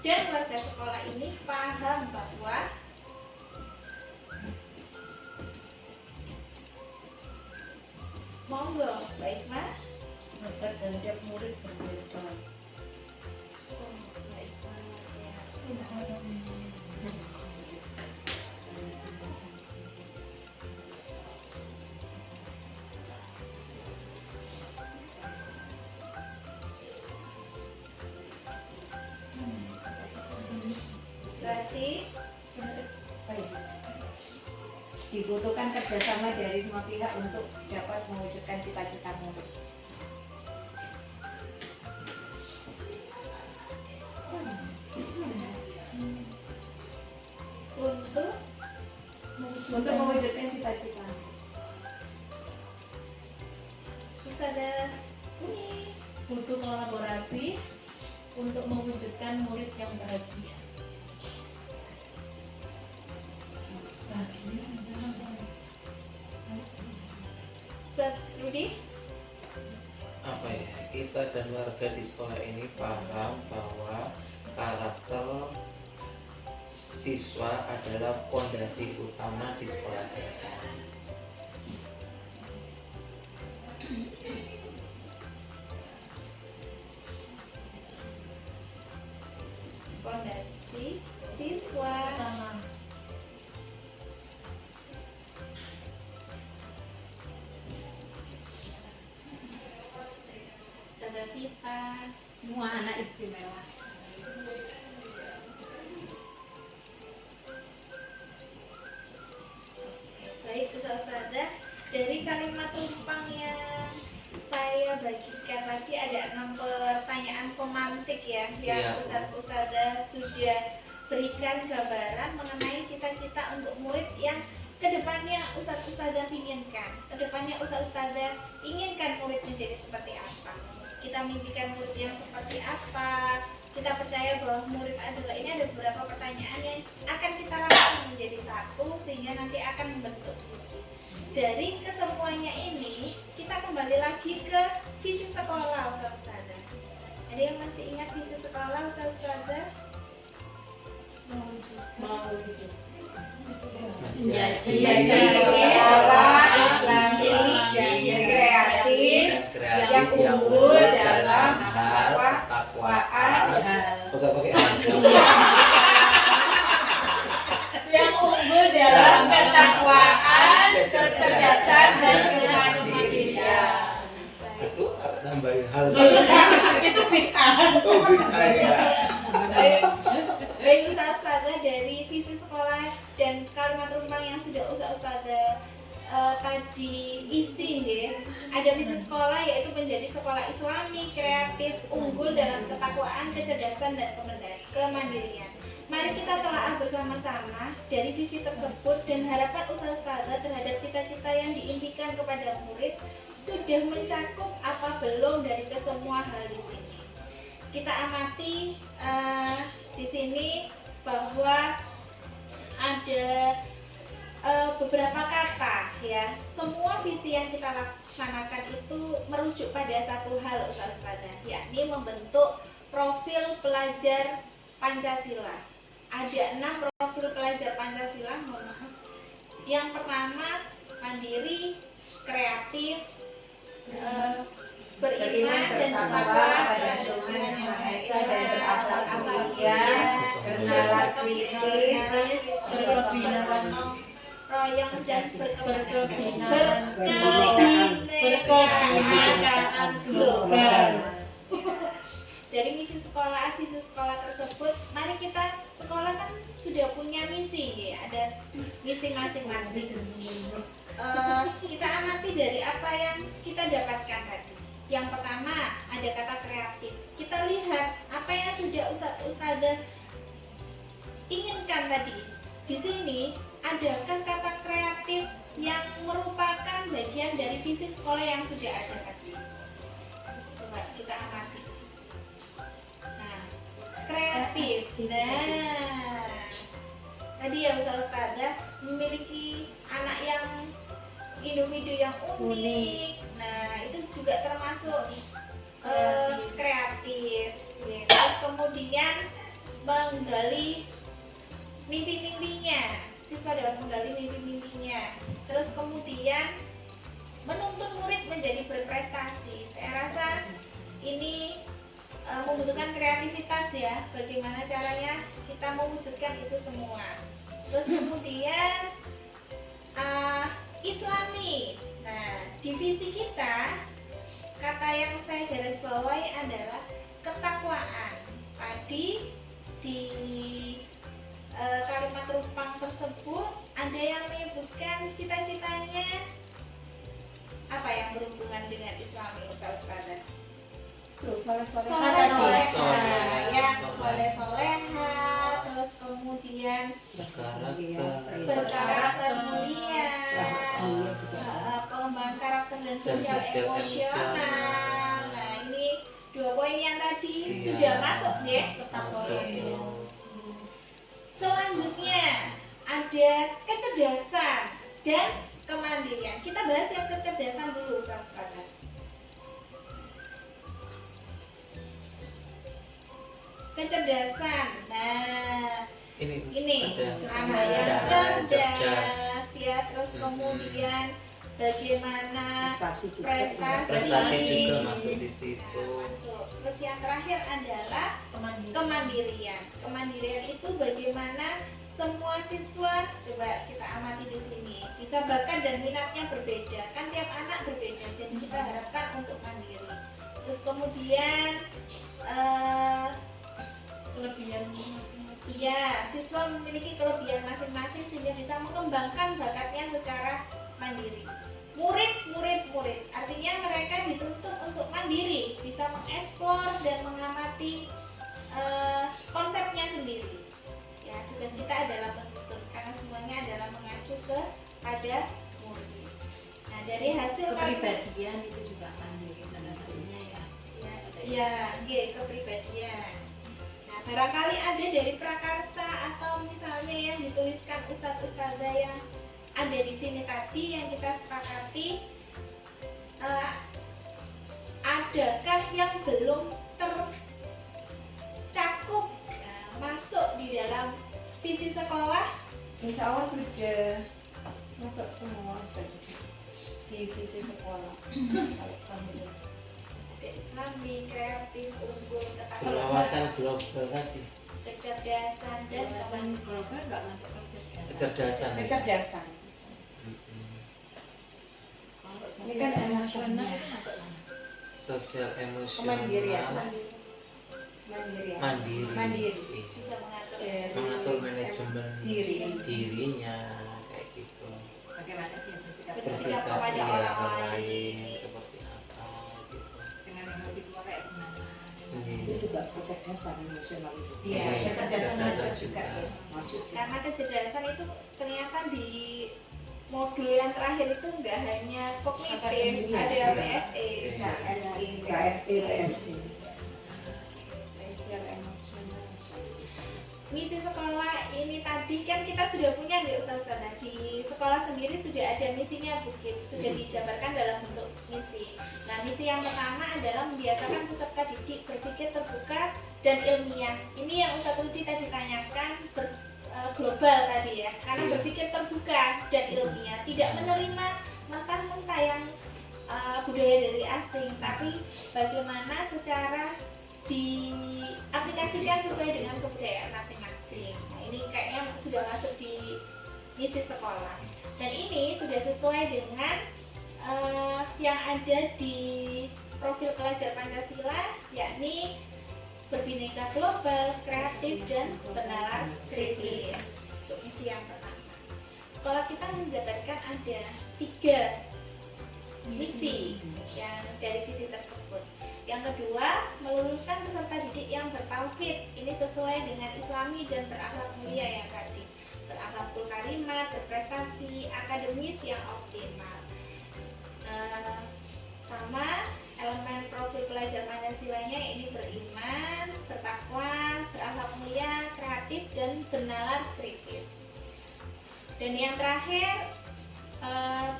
dan warga sekolah ini paham bahwa monggo, baik Mas. Bakat dan tiap murid berbeda. Oh, baik Mas. Ya. Berarti Dibutuhkan kerjasama dari semua pihak untuk dapat mewujudkan cita-cita murid. Untuk mewujudkan cita-cita. Ustazah Uni. Butuh kolaborasi untuk mewujudkan murid yang bahagia. Ustaz Rudi. Apa ya, kita dan warga di sekolah ini paham bahwa karakter siswa adalah fondasi utama di sekolah dasar. Fondasi siswa. Sama. Ustazah Vita. Semua anak istimewa. Baik Ustazah, dari kalimat tumpang yang saya bagikan tadi ada 6 pertanyaan pemantik ya yang Iya. Ustazah sudah berikan gambaran mengenai cita-cita untuk murid yang kedepannya Ustazah inginkan. Kedepannya Ustazah inginkan murid menjadi seperti apa? Kita mimpikan murid yang seperti apa? Kita percaya bahwa murid adalah, ini ada beberapa pertanyaan yang akan kita rangkum menjadi satu sehingga nanti akan membentuk visi. Dari kesemuanya ini kita kembali lagi ke visi sekolah Ustazah. Ada yang masih ingat visi sekolah Ustazah? Mau gitu. menjadi siswa Islami dan kreatif yang unggul dalam hal ketakwaan. Pakai yang unggul dalam ketakwaan, kecerdasan dan kemandirian. Aduh, tambahin hal. Itu bid'ah. Oh, bid'ah ya. Baik Ustazah, dari visi sekolah dan kalimat rumah yang sudah Ustazah tadi isi ya. Ada visi sekolah yaitu menjadi sekolah Islami, kreatif, unggul dalam ketakwaan, kecerdasan dan kemandirian. Mari kita telah bersama-sama dari visi tersebut dan harapan Ustazah terhadap cita-cita yang diimpikan kepada murid sudah mencakup apa belum dari kesemua hal di sini. Kita amati di sini bahwa ada beberapa kata ya. Semua visi yang kita laksanakan itu merujuk pada satu hal Ustazah, yakni membentuk profil pelajar Pancasila. Ada 6 profil pelajar Pancasila, mohon maaf. Yang pertama, mandiri, kreatif, beriman dan bertakwa pada Tuhan Yang Maha Esa dan berakhlak mulia, bernalar kritis, berkebinekaan, royong dan berkebinekaan global. Dari visi sekolah tersebut, mari kita sekolah kan sudah punya misi ya, ada misi masing-masing. Kita amati dari apa yang kita dapatkan tadi. Yang pertama ada kata kreatif. Kita lihat apa yang sudah Ustazah inginkan tadi. Di sini adakah kata kreatif yang merupakan bagian dari visi sekolah yang sudah ada tadi? Coba kita amati. Nah, kreatif. Nah, tadi ya Ustazah memiliki anak yang individu yang unik. Nah, itu juga termasuk kreatif. Terus kemudian menggali mimpi-mimpinya. Siswa dapat menggali mimpi-mimpinya. Terus kemudian menuntun murid menjadi berprestasi. Saya rasa ini membutuhkan kreativitas ya. Bagaimana caranya kita mewujudkan itu semua. Terus kemudian Islami. Nah, divisi kita, kata yang saya garis bawahi adalah ketakwaan. Tadi di kalimat rupang tersebut ada yang menyebutkan cita-citanya apa yang berhubungan dengan Islami, Ustazah? Soleh-soleha, terus kemudian berkarakter mulia, pengembangan karakter dan sosial emosional. Nah, ini 2 poin yang tadi sudah masuk deh. Selanjutnya ada kecerdasan dan kemandirian. Kita bahas yang kecerdasan dulu, Ustazah. Kecerdasan. Nah, ini namanya cerdas ya. Terus kemudian bagaimana prestasi juga masuk di situ. Terus yang terakhir adalah kemandirian. Kemandirian itu bagaimana semua siswa, coba kita amati di sini, bisa bakat dan minatnya berbeda. Kan tiap anak berbeda, jadi kita harapkan untuk mandiri. Terus kemudian kelebihan. Iya, siswa memiliki kelebihan masing-masing sehingga bisa mengembangkan bakatnya secara mandiri. Murid. Artinya mereka dituntut untuk mandiri, bisa mengeksplor dan mengamati konsepnya sendiri. Ya, tugas kita adalah menuntut karena semuanya adalah mengacu kepada murid. Nah, dari hasil kepribadian itu juga mandiri salah satunya ya. Ya, kepribadian. Nah, barangkali ada dari prakarsa atau misalnya yang dituliskan ustazah yang ada di sini tadi yang kita sepakati, adakah yang belum tercakup masuk di dalam visi sekolah? Insya Allah sudah masuk semua di visi sekolah. Alhamdulillah. Ada Islami, kreatif, unggul, Berwawasan global tadi. kecerdasan dan Kecerdasan global nggak masuk kecerdasan. Kecerdasan. Kecerdasan. Kalau Ini kan sosial emosional. emosional itu masuk mana? Sosial emosional. Mandiri ya. Mandiri. Mandiri. bisa mengatur Dari Mengatur manajemen diri. dirinya kayak gitu. Bagaimana dia bersikap Bersikap Bersikap kepada ya, orang lain. seperti apa gitu. dengan yang lebih tua kayak gimana? Itu juga kecerdasan emosional itu. Iya, Iya, kecerdasan kecerdasan masuk juga ya. Masuk. karena kecerdasan itu ternyata di modul yang terakhir itu nggak hanya kognitif, Akademik. ada PSE, KSI, PSI. sosial emosional. Misi sekolah ini tadi kan kita sudah punya di Ustazah. Di sekolah sendiri sudah ada misinya bukit, sudah dijabarkan dalam bentuk misi. Nah, misi yang pertama adalah membiasakan peserta didik berpikir terbuka dan ilmiah. Ini yang Ustaz Rudi tadi tanyakan global tadi ya, karena Iya. berpikir terbuka dan ilmiah, tidak menerima mentah-mentah yang budaya dari asing, tapi bagaimana secara diaplikasikan sesuai dengan kebudayaan masing-masing. Nah, ini kayaknya sudah masuk di misi sekolah. Dan ini sudah sesuai dengan yang ada di profil pelajar Pancasila, yakni berbineka global, kreatif, dan bernalar kritis. Untuk misi yang pertama, sekolah kita menjabarkan ada 3 misi yang dari visi tersebut. Yang kedua, meluluskan peserta didik yang bertauhid. Ini sesuai dengan Islami dan berakhlak mulia yang tadi. Berakhlakul karimah, berprestasi, akademis yang optimal. Sama elemen profil pelajar Pancasilanya ini beriman, bertakwa, berakhlak mulia, kreatif, dan bernalar kritis. Dan yang terakhir,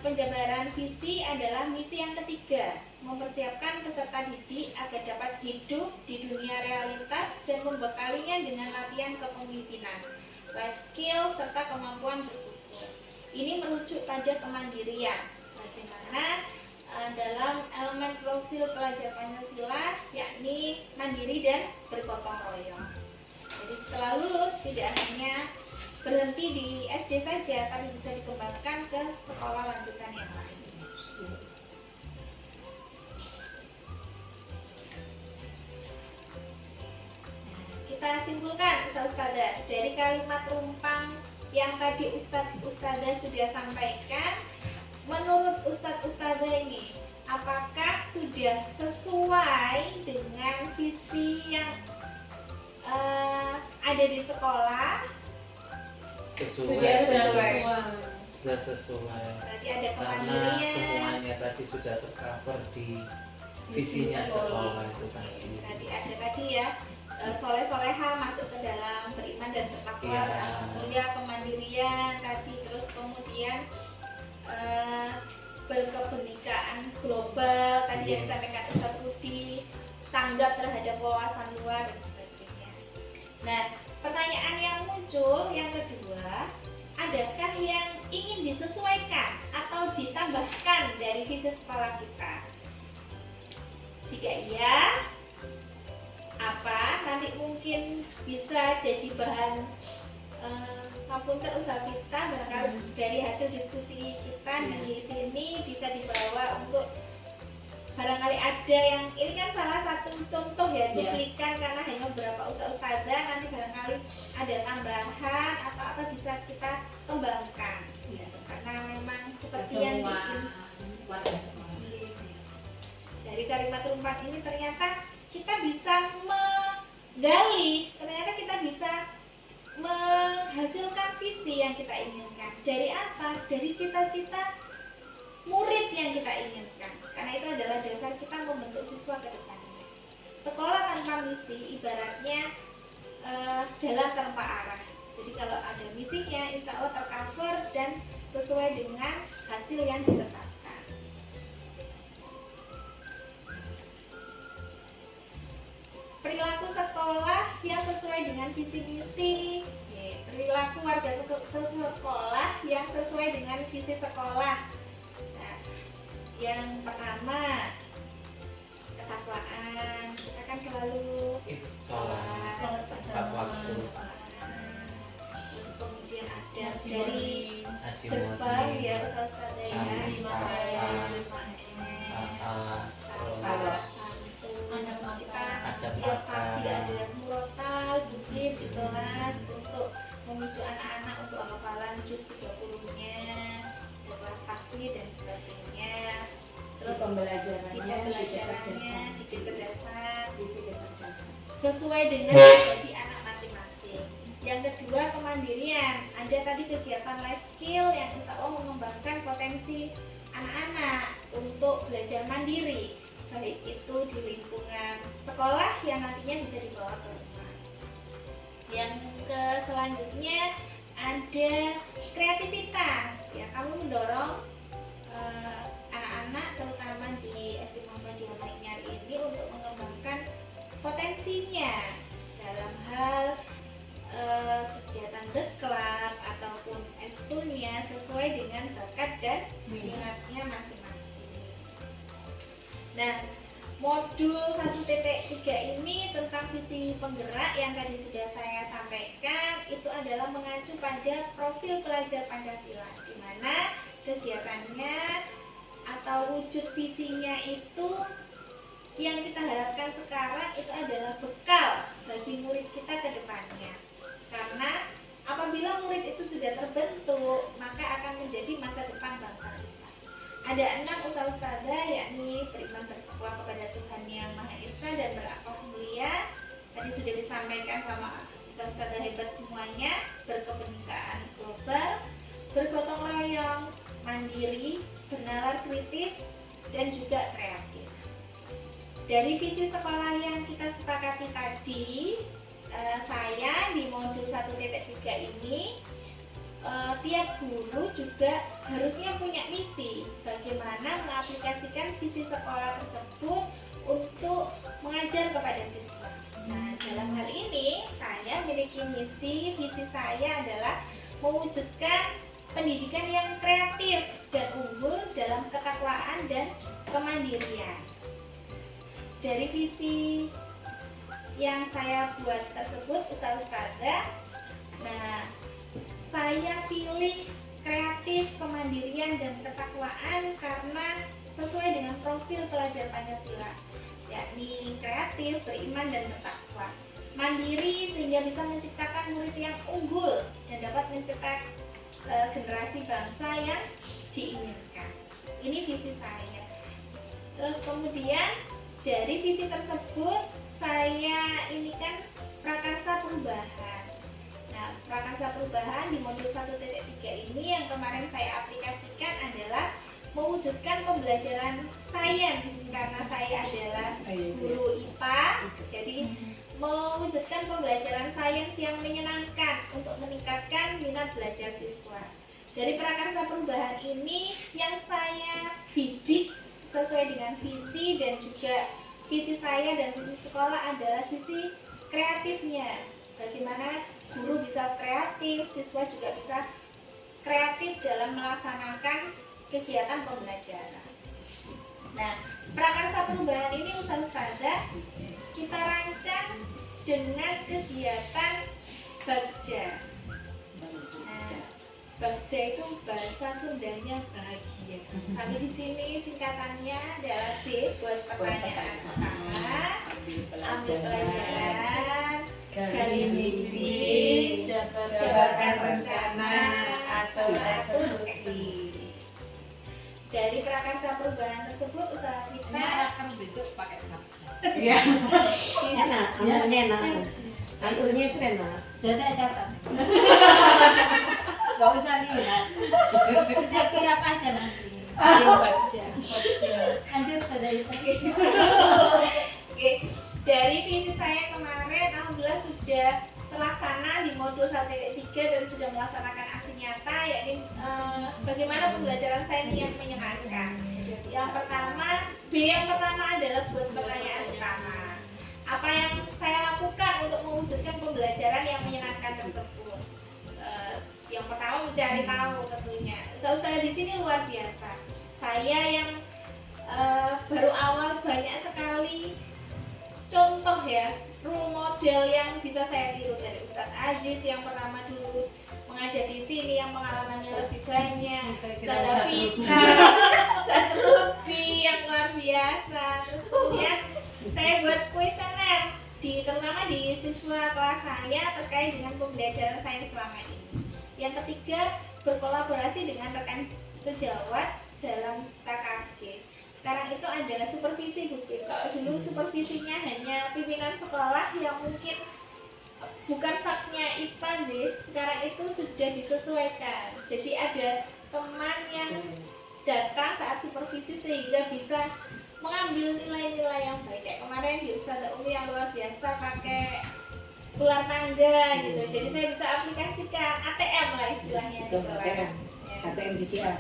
penjabaran visi adalah misi yang ketiga, mempersiapkan peserta didik agar dapat hidup di dunia realitas dan membekalinya dengan latihan kepemimpinan, life skill, serta kemampuan bersyukur. Ini merujuk pada kemandirian, bagaimana dalam elemen profil pelajar Pancasila yakni mandiri dan bergotong royong. Jadi setelah lulus tidak hanya berhenti di SD saja, tapi bisa dikembangkan ke sekolah lanjutan yang lain. Kita simpulkan Ustazah dari kalimat rumpang yang tadi Ustazah sudah sampaikan. Menurut Ustazah ini, apakah sudah sesuai dengan visi yang ada di sekolah? Sudah sesuai. Berarti ada Karena kemandirian. semuanya tadi sudah tercover di visinya sekolah itu tadi. Tadi ya, soleh-soleha masuk ke dalam beriman dan bertakwa, Iya. berakhlak mulia, kemandirian tadi, terus kemudian berkebenekaan global tadi yang Iya. disampaikan Ustaz Rudi, tanggap terhadap wawasan luar dan sebagainya. Nah, pertanyaan yang muncul yang kedua, adakah yang ingin disesuaikan atau ditambahkan dari visi sekolah kita? Jika iya, apa? Nanti mungkin bisa jadi bahan maupun usaha kita barangkali dari hasil diskusi kita di sini bisa dibawa untuk barangkali ada yang ini kan salah satu contoh ya cuplikan karena hanya beberapa ustazah, nanti barangkali ada tambahan atau apa bisa kita kembangkan karena memang seperti yang dari kalimat rumpang ini ternyata kita bisa menggali, ternyata kita bisa menghasilkan visi yang kita inginkan. Dari apa? Dari cita-cita murid yang kita inginkan. Karena itu adalah dasar kita membentuk siswa ke depannya. Sekolah tanpa misi ibaratnya jalan tanpa arah. Jadi kalau ada misinya, insya Allah tercover dan sesuai dengan hasil yang ditetapkan. Perilaku sekolah yang sesuai dengan visi misi. perilaku warga sekolah yang sesuai dengan visi sekolah. Nah, yang pertama ketakwaan, kita kan selalu sholat sholat tepat waktu, terus kemudian ada dari haji gerbang muat, ya Ustaz ya, Salam, di terus kita ada tiap pagi makan, ada murotal, bukit, kelas untuk memicu anak-anak untuk hafalan juz 30-nya, ada kelas takbir dan sebagainya. Terus di pembelajarannya, pembelajarannya, di kecerdasan, visi kecerdasan. sesuai dengan pribadi anak masing-masing. Yang kedua kemandirian, ada tadi kegiatan life skill yang insya Allah mengembangkan potensi anak-anak untuk belajar mandiri, baik itu di lingkungan sekolah yang nantinya bisa dibawa ke rumah. Yang selanjutnya ada kreativitas, ya kamu mendorong anak-anak terutama di SD Muhammadiyah Mainyar ini untuk mengembangkan potensinya dalam hal kegiatan The Club ataupun S2-nya sesuai dengan bakat dan minatnya masing-masing. Nah, modul 1.3 ini tentang visi penggerak yang tadi sudah saya sampaikan itu adalah mengacu pada profil pelajar Pancasila, di mana kegiatannya atau wujud visinya itu yang kita harapkan sekarang itu adalah bekal bagi murid kita ke depannya. Karena apabila murid itu sudah terbentuk, maka akan menjadi masa depan bangsa kita. Ada 6 ustadzah yakni beriman bertakwa kepada Tuhan Yang Maha Esa dan berakhlak mulia. Tadi sudah disampaikan sama ustadzah hebat semuanya, berkebenekaan global, bergotong royong, mandiri, bernalar kritis, dan juga kreatif. Dari visi sekolah yang kita sepakati tadi, saya di modul 1.3 ini tiap guru juga harusnya punya misi bagaimana mengaplikasikan visi sekolah tersebut untuk mengajar kepada siswa. Nah, dalam hal ini saya memiliki visi saya adalah mewujudkan pendidikan yang kreatif dan unggul dalam ketakwaan dan kemandirian. Dari visi yang saya buat tersebut ustazah, nah saya pilih kreatif, kemandirian, dan ketakwaan karena sesuai dengan profil pelajar Pancasila, yakni kreatif, beriman, dan bertakwa, mandiri sehingga bisa menciptakan murid yang unggul dan dapat mencetak generasi bangsa yang diinginkan. Ini visi saya. Terus kemudian dari visi tersebut saya ini kan prakarsa perubahan. Nah, prakarsa perubahan di modul 1.3 ini yang kemarin saya aplikasikan adalah mewujudkan pembelajaran sains karena saya adalah guru IPA. Jadi mewujudkan pembelajaran sains yang menyenangkan untuk meningkatkan minat belajar siswa. Dari prakarsa perubahan ini yang saya bidik sesuai dengan visi dan juga visi saya dan visi sekolah adalah sisi kreatifnya. Bagaimana guru bisa kreatif, siswa juga bisa kreatif dalam melaksanakan kegiatan pembelajaran. Nah, prakarsa perubahan ini ustazah kita rancang dengan kegiatan bagja. Nah, bagja itu bahasa Sundanya bahagia. Tapi di sini singkatannya adalah B buat pertanyaan pertama, ambil pelajaran, gali mimpi, jabarkan rencana atau asumsi. Dari prakarsa perubahan tersebut usaha kita akan besok pakai bagja. Iya. bisa Enak, anunya enak. Anunya itu enak. Sudah saya catat. Gak usah lihat. Kerja siap aja nanti. Bagja. Lanjut pada itu. Oke. Dari visi saya kemarin alhamdulillah sudah terlaksana di modul 1.3 dan sudah melaksanakan aksi nyata, yakni bagaimana pembelajaran sains yang menyenangkan. Yang pertama, yang pertama adalah buat pertanyaan utama. Apa yang saya lakukan untuk mewujudkan pembelajaran yang menyenangkan tersebut? mencari tahu tentunya. Usaha-usaha di sini luar biasa. Saya yang baru awal banyak sekali contoh ya, role model yang bisa saya tiru dari Ustadz Aziz yang pertama dulu mengajar di sini yang pengalamannya lebih banyak, Ustadz Vita, Ustadz Ruby yang luar biasa. Terus kemudian saya buat kuesioner terutama di siswa kelas saya terkait dengan pembelajaran sains selama ini. Yang ketiga, berkolaborasi dengan rekan sejawat dalam KKG. Sekarang itu ada supervisi Bu Pip. Kalau dulu supervisinya hanya pimpinan sekolah yang mungkin bukan faknya IPA sih. Sekarang itu sudah disesuaikan. Jadi ada teman yang datang saat supervisi sehingga bisa mengambil nilai-nilai yang baik. Kayak kemarin di Ustazah Umi yang luar biasa pakai ular tangga gitu. Jadi saya bisa aplikasikan ATM lah istilahnya di kelas. ATM BCA.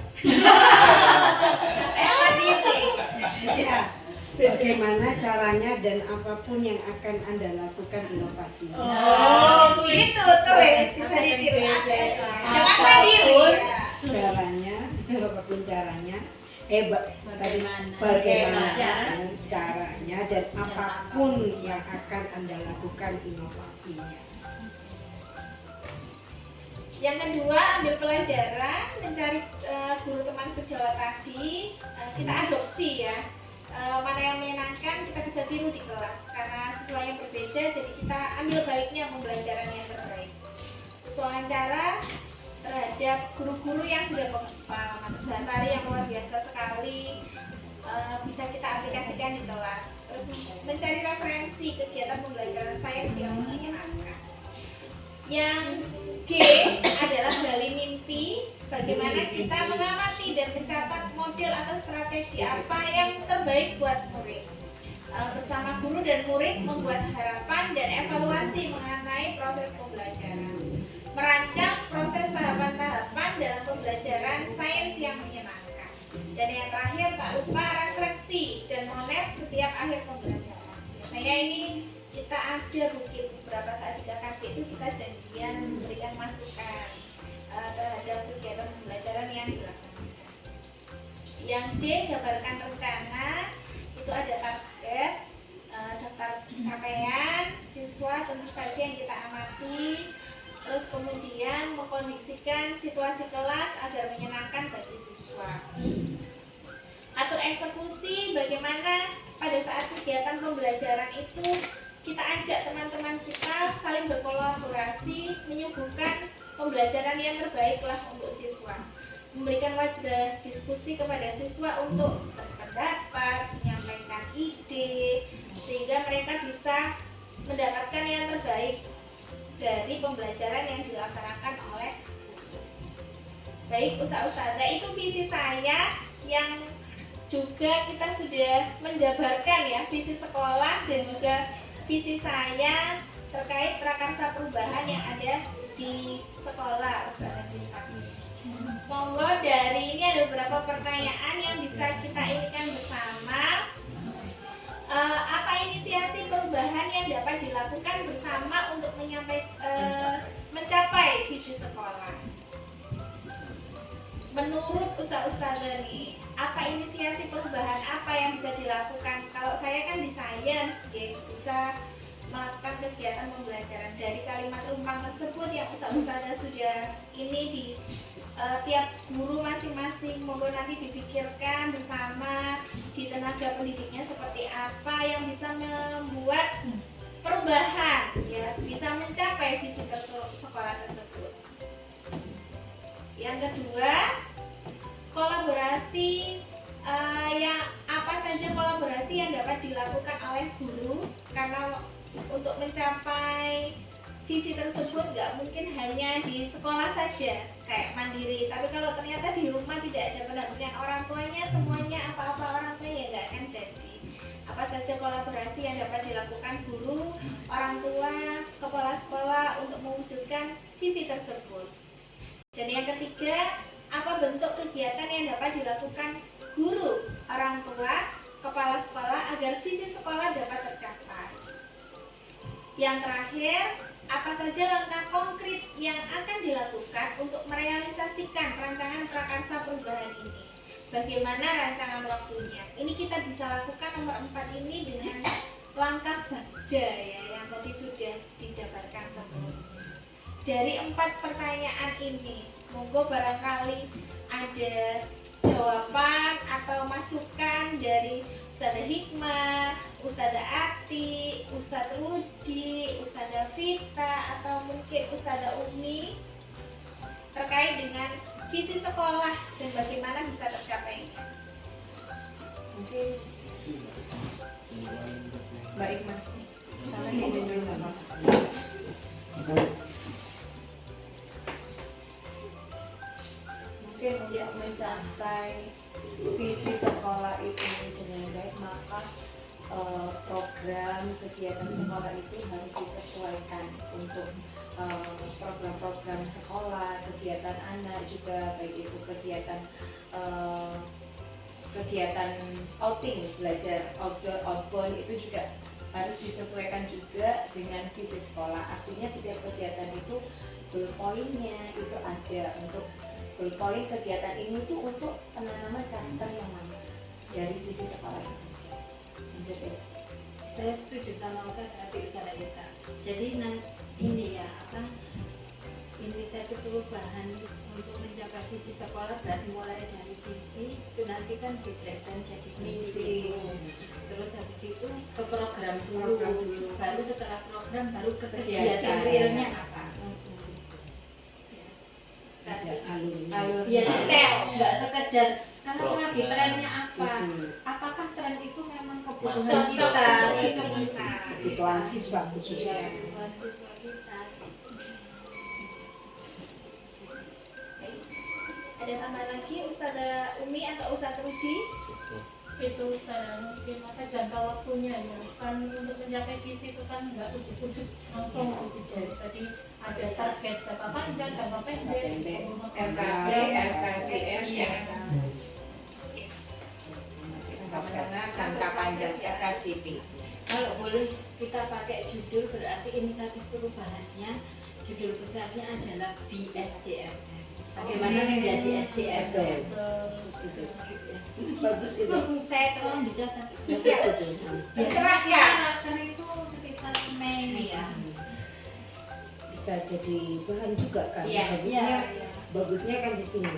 ATM mandiri. BCA. Bagaimana caranya dan apapun yang akan Anda lakukan inovasi. Gitu tulis bisa ditiru ATM. Jangan mandiri. Caranya, apapun caranya. Bagaimana Caranya dan apapun yang akan Anda lakukan inovasinya. Yang kedua, ambil pelajaran, mencari guru teman sejawat tadi, kita adopsi ya. Mana yang menyenangkan kita bisa tiru di kelas karena siswa yang berbeda, jadi kita ambil baiknya pembelajaran yang terbaik. Terus wawancara terhadap guru-guru yang sudah pengalaman usaha tari yang luar biasa sekali, bisa kita aplikasikan di kelas. Terus mencari referensi kegiatan pembelajaran sains yang menyenangkan. Yang G adalah gali mimpi, bagaimana kita mengamati dan mencatat model atau strategi apa yang terbaik buat murid. Bersama guru dan murid membuat harapan dan evaluasi mengenai proses pembelajaran. Merancang proses tahapan-tahapan dalam pembelajaran sains yang menyenangkan. Dan yang terakhir tak lupa refleksi dan monet setiap akhir pembelajaran. Biasanya ini kita ada bukit beberapa saat di KKG itu kita janjian memberikan masukan terhadap kegiatan pembelajaran yang dilaksanakan. Yang C, jabarkan rencana, itu ada target, daftar capaian siswa tentu saja yang kita amati. Terus kemudian mengkondisikan situasi kelas agar menyenangkan bagi siswa. Atur eksekusi, bagaimana pada saat kegiatan pembelajaran itu kita ajak teman-teman kita saling berkolaborasi, menyuguhkan pembelajaran yang terbaiklah untuk siswa. Memberikan wadah diskusi kepada siswa untuk berpendapat, menyampaikan ide, sehingga mereka bisa mendapatkan yang terbaik dari pembelajaran yang dilaksanakan oleh baik ustaz-ustazah. Itu visi saya yang juga kita sudah menjabarkan ya, visi sekolah dan juga visi saya terkait prakarsa perubahan yang ada di sekolah Ustazah Vita. Monggo, dari ini ada beberapa pertanyaan yang bisa kita inikan bersama. Apa inisiasi perubahan yang dapat dilakukan bersama untuk mencapai visi sekolah? Menurut ustazah nih, apa inisiasi perubahan apa yang bisa dilakukan? Kalau saya kan di sains, bisa melakukan kegiatan pembelajaran dari kalimat rumpang tersebut yang ustazah sudah ini di tiap guru masing-masing. Monggo nanti dipikirkan bersama di tenaga pendidiknya seperti apa yang bisa membuat perubahan ya, bisa mencapai visi sekolah tersebut. Yang kedua, kolaborasi, yang apa saja kolaborasi yang dapat dilakukan oleh guru, karena untuk mencapai visi tersebut nggak mungkin hanya di sekolah saja kayak mandiri, tapi kalau ternyata di rumah tidak ada pendampingan orang tuanya, semuanya apa-apa orang tua ya nggak akan jadi. Apa saja kolaborasi yang dapat dilakukan guru, orang tua, kepala sekolah untuk mewujudkan visi tersebut. Dan yang ketiga, apa bentuk kegiatan yang dapat dilakukan guru, orang tua, kepala sekolah agar visi sekolah dapat tercapai. Yang terakhir, apa saja langkah konkret yang akan dilakukan untuk merealisasikan mengimplementasikan rancangan prakarsa perubahan ini. Bagaimana rancangan waktunya? Ini kita bisa lakukan nomor 4 ini dengan langkah baja ya, yang tadi sudah dijabarkan sebelumnya. Dari 4 pertanyaan ini, monggo barangkali ada jawaban atau masukan dari Ustazah Hikmah, Ustazah Ati, Ustadz Rudi, Ustazah Vita, atau mungkin Ustazah Umi terkait dengan visi sekolah dan bagaimana bisa tercapainya. Mungkin Mbak Ikman. salah izin dulu nggak apa-apa. Mungkin untuk mencapai visi sekolah itu dengan baik, maka program kegiatan sekolah itu harus disesuaikan untuk program-program sekolah, kegiatan anak juga, baik itu kegiatan outing, belajar outdoor, outbound itu juga harus disesuaikan juga dengan visi sekolah. Artinya setiap kegiatan itu goal point-nya itu ada, untuk goal point kegiatan ini tuh untuk penanaman karakter yang mana dari visi sekolah itu. Saya setuju sama Ustazah Ati, Ustazah Ita. Jadi ini ya apa, inisiatif perubahan untuk mencapai visi sekolah berarti mulai dari visi itu nanti kan di breakdown jadi misi, terus habis itu ke program dulu, baru setelah program baru ke kegiatan realnya apa. Ada alurnya. Alurnya detail, nggak sekedar sekarang lagi Program. trennya apa, Itu apakah tren itu memang Masuk kebutuhan ke kita, sesuai kebutuhan siswa Iya, khususnya. kebutuhan siswa kita. Ada tambah lagi Ustazah Umi atau Ustadz Rudi? Itu saya mungkin maka jangka waktunya ya, kan untuk mencapai visi itu kan nggak ujuk-ujuk langsung gitu. Jadi ada target jangka panjang, jangka pendek, RKB, RKJM, Iya. jangka panjang RKJP. Kalau boleh kita pakai judul berarti inisiatif perubahannya, judul besarnya adalah BSDM. Bagaimana menjadi SDM? Bagus itu. Saya Tolong tolong dicatat. Bagus itu. Terserah ya. Karena itu sekitar Mei ya. Bisa jadi bahan juga kan. Iya, Bagusnya, bagusnya kan di sini.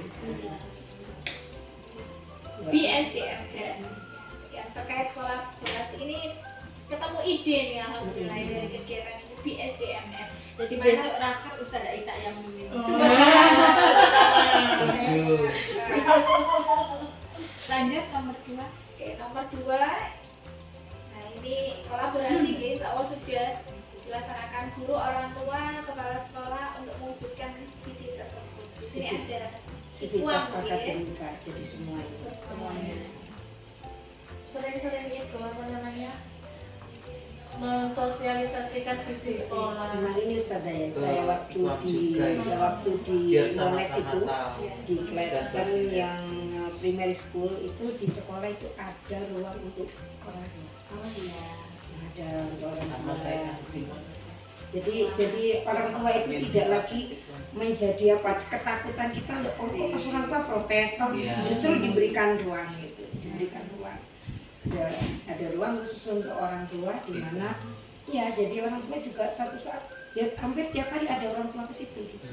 BSDM yang terkait kolaborasi ini ketemu ide nih alhamdulillah dari kegiatan ini BSDMF. Jadi Mana- besok raker Ustazah Ita yang memimpin. Setuju. Lanjut nomor 2. Oke, nomor 2. Nah, ini kolaborasi guys, awal sudah dilaksanakan guru, orang tua, kepala sekolah untuk mewujudkan visi tersebut. Di sini ada Sivitas uang ya. akademika, jadi semuanya. Semuanya. Sering-sering itu apa namanya, mensosialisasikan visi sekolah. Memang ini Ustazah ya, saya waktu Ikut di juga ya. waktu di Biar Moles sama-sama itu tahu. di Klaten Dan yang primary school itu di sekolah itu ada ruang untuk orang tua. Oh iya. Ada untuk orang Sama tua. kayak di Jadi orang tua itu tidak lagi menjadi apa ketakutan kita loh, oh, kok pas orang tua protes, oh, Iya. justru diberikan ruang gitu, diberikan ruang. Ada ruang khusus untuk orang tua di mana ya jadi orang tua juga satu saat ya hampir tiap hari ada orang tua ke situ gitu.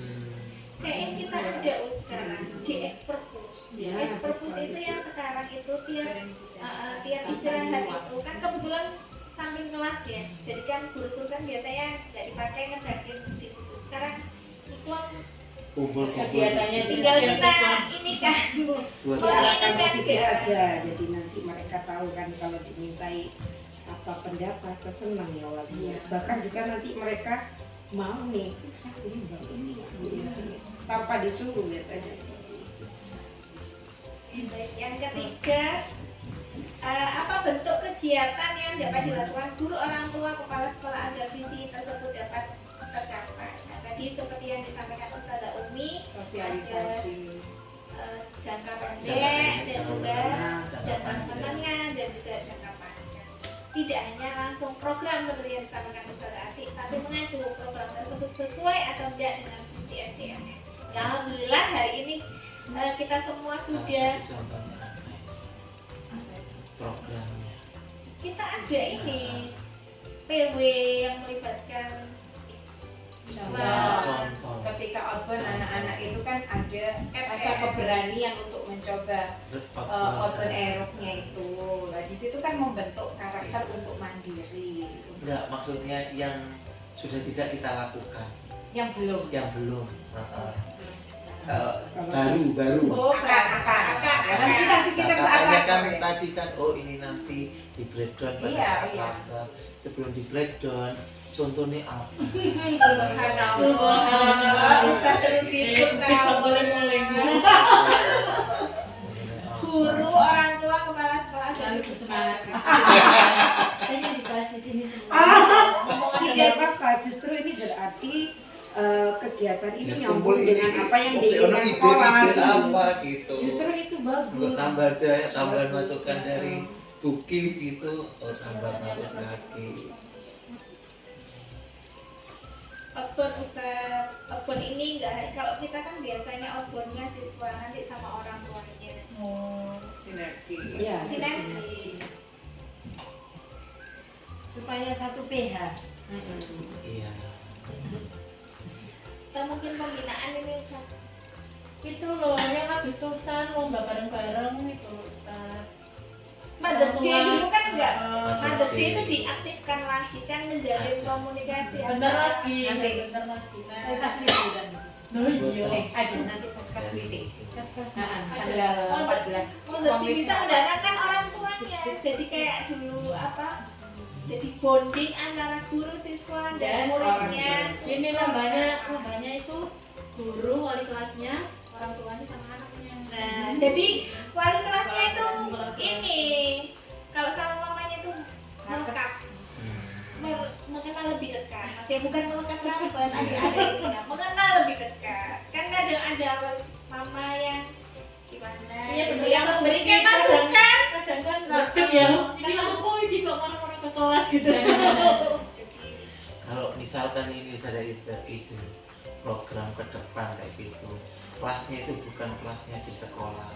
Kayaknya kita ada sekarang di Experpus. Ya, Experpus itu yang sekarang itu tiap istirahat itu kan kebetulan samping kelas ya. Jadi kan guru-guru kan biasanya nggak dipakai ngedakin di situ. Sekarang itu Kegiatannya tinggal kita ini kan buat Oh, Diarahkan iya, positif iya. aja, jadi nanti mereka tahu kan kalau dimintai apa pendapat, senang ya walaupun. Bahkan juga nanti mereka mau nih, saya ini bang ini, tanpa disuruh biasanya. Baik, yang ketiga, apa bentuk kegiatan yang dapat dilakukan guru, orang tua, kepala sekolah agar visi tersebut dapat tercapai? Nah, tadi seperti yang disampaikan Ustazah Umi, Sosialisasi. jangka pendek dan juga jangka menengah dan juga jangka panjang. Tidak hanya langsung program seperti yang disampaikan Ustazah Ati, tapi mengacu program tersebut sesuai atau tidak dengan visi SDM. Ya, alhamdulillah hari ini kita semua sudah Contohnya apa ya? Apa itu? Programnya. kita ada ini PW yang melibatkan Contoh. Contoh. Ketika outbound anak-anak itu kan ada rasa keberanian untuk mencoba outbound aerobnya itu. Nah, di situ kan membentuk karakter untuk mandiri. Enggak, maksudnya yang sudah tidak kita lakukan, Yang belum. yang belum. Baru. Oh, akar. Nanti kita bisa Katanya kan akar. tadi kan, oh ini nanti di breakdown pada Iya, saat iya. magang. Sebelum di breakdown, contohnya apa? Subhanallah, bisa tertidur guru, orang tua, kepala sekolah dan Lalu bersemangat. Kayaknya dibahas di sini semua. Tidak apa-apa, justru ini berarti kegiatan ini Ya, nyambung kumpul dengan ini, apa yang ono diinginkan ide-ide sekolah. apa gitu. Justru itu bagus. Untuk tambah daya, tambahan Bagus. masukan dari buki gitu, oh tambah bagus lagi. outbound Ustaz. Outbound ini enggak, kalau kita kan biasanya outboundnya siswa nanti sama orang tuanya. Sinergi. Iya, Sinergi. Supaya satu PH. Iya. Kita mungkin pembinaan ini Ustaz. Itu loh yang Agustusan lomba bareng-bareng itu Ustaz. Mother Day dulu kan enggak. Heeh. Mother Day itu diaktifkan lagi kan menjalin komunikasi Bentar lagi, Nanti. bentar lagi. Saya kasih liburan. Oh iya. Ada nanti pasca meeting. Kas-kas. Tanggal 14. Mother Day bisa mendatangkan orang tuanya. Jadi kayak dulu apa? Jadi bonding antara guru, siswa dan Dan muridnya. Ini lombanya itu guru, wali kelasnya, orang tuanya sama anaknya. Nah, jadi wali kelasnya itu ini kalau sama mamanya itu melekat, mengenal lebih dekat. Maksudnya bukan melekat banget adik-adiknya, mengenal lebih dekat. Kan kadang ada mama yang gimana, Iya, gitu, bener. yang memberikan masukan. Kadang kan Nah, deket ya. Ini aku ini kok orang-orang ke kelas gitu. Jadi Kalau misalkan ini ada ide program ke depan kayak gitu, kelasnya itu bukan kelasnya di sekolah,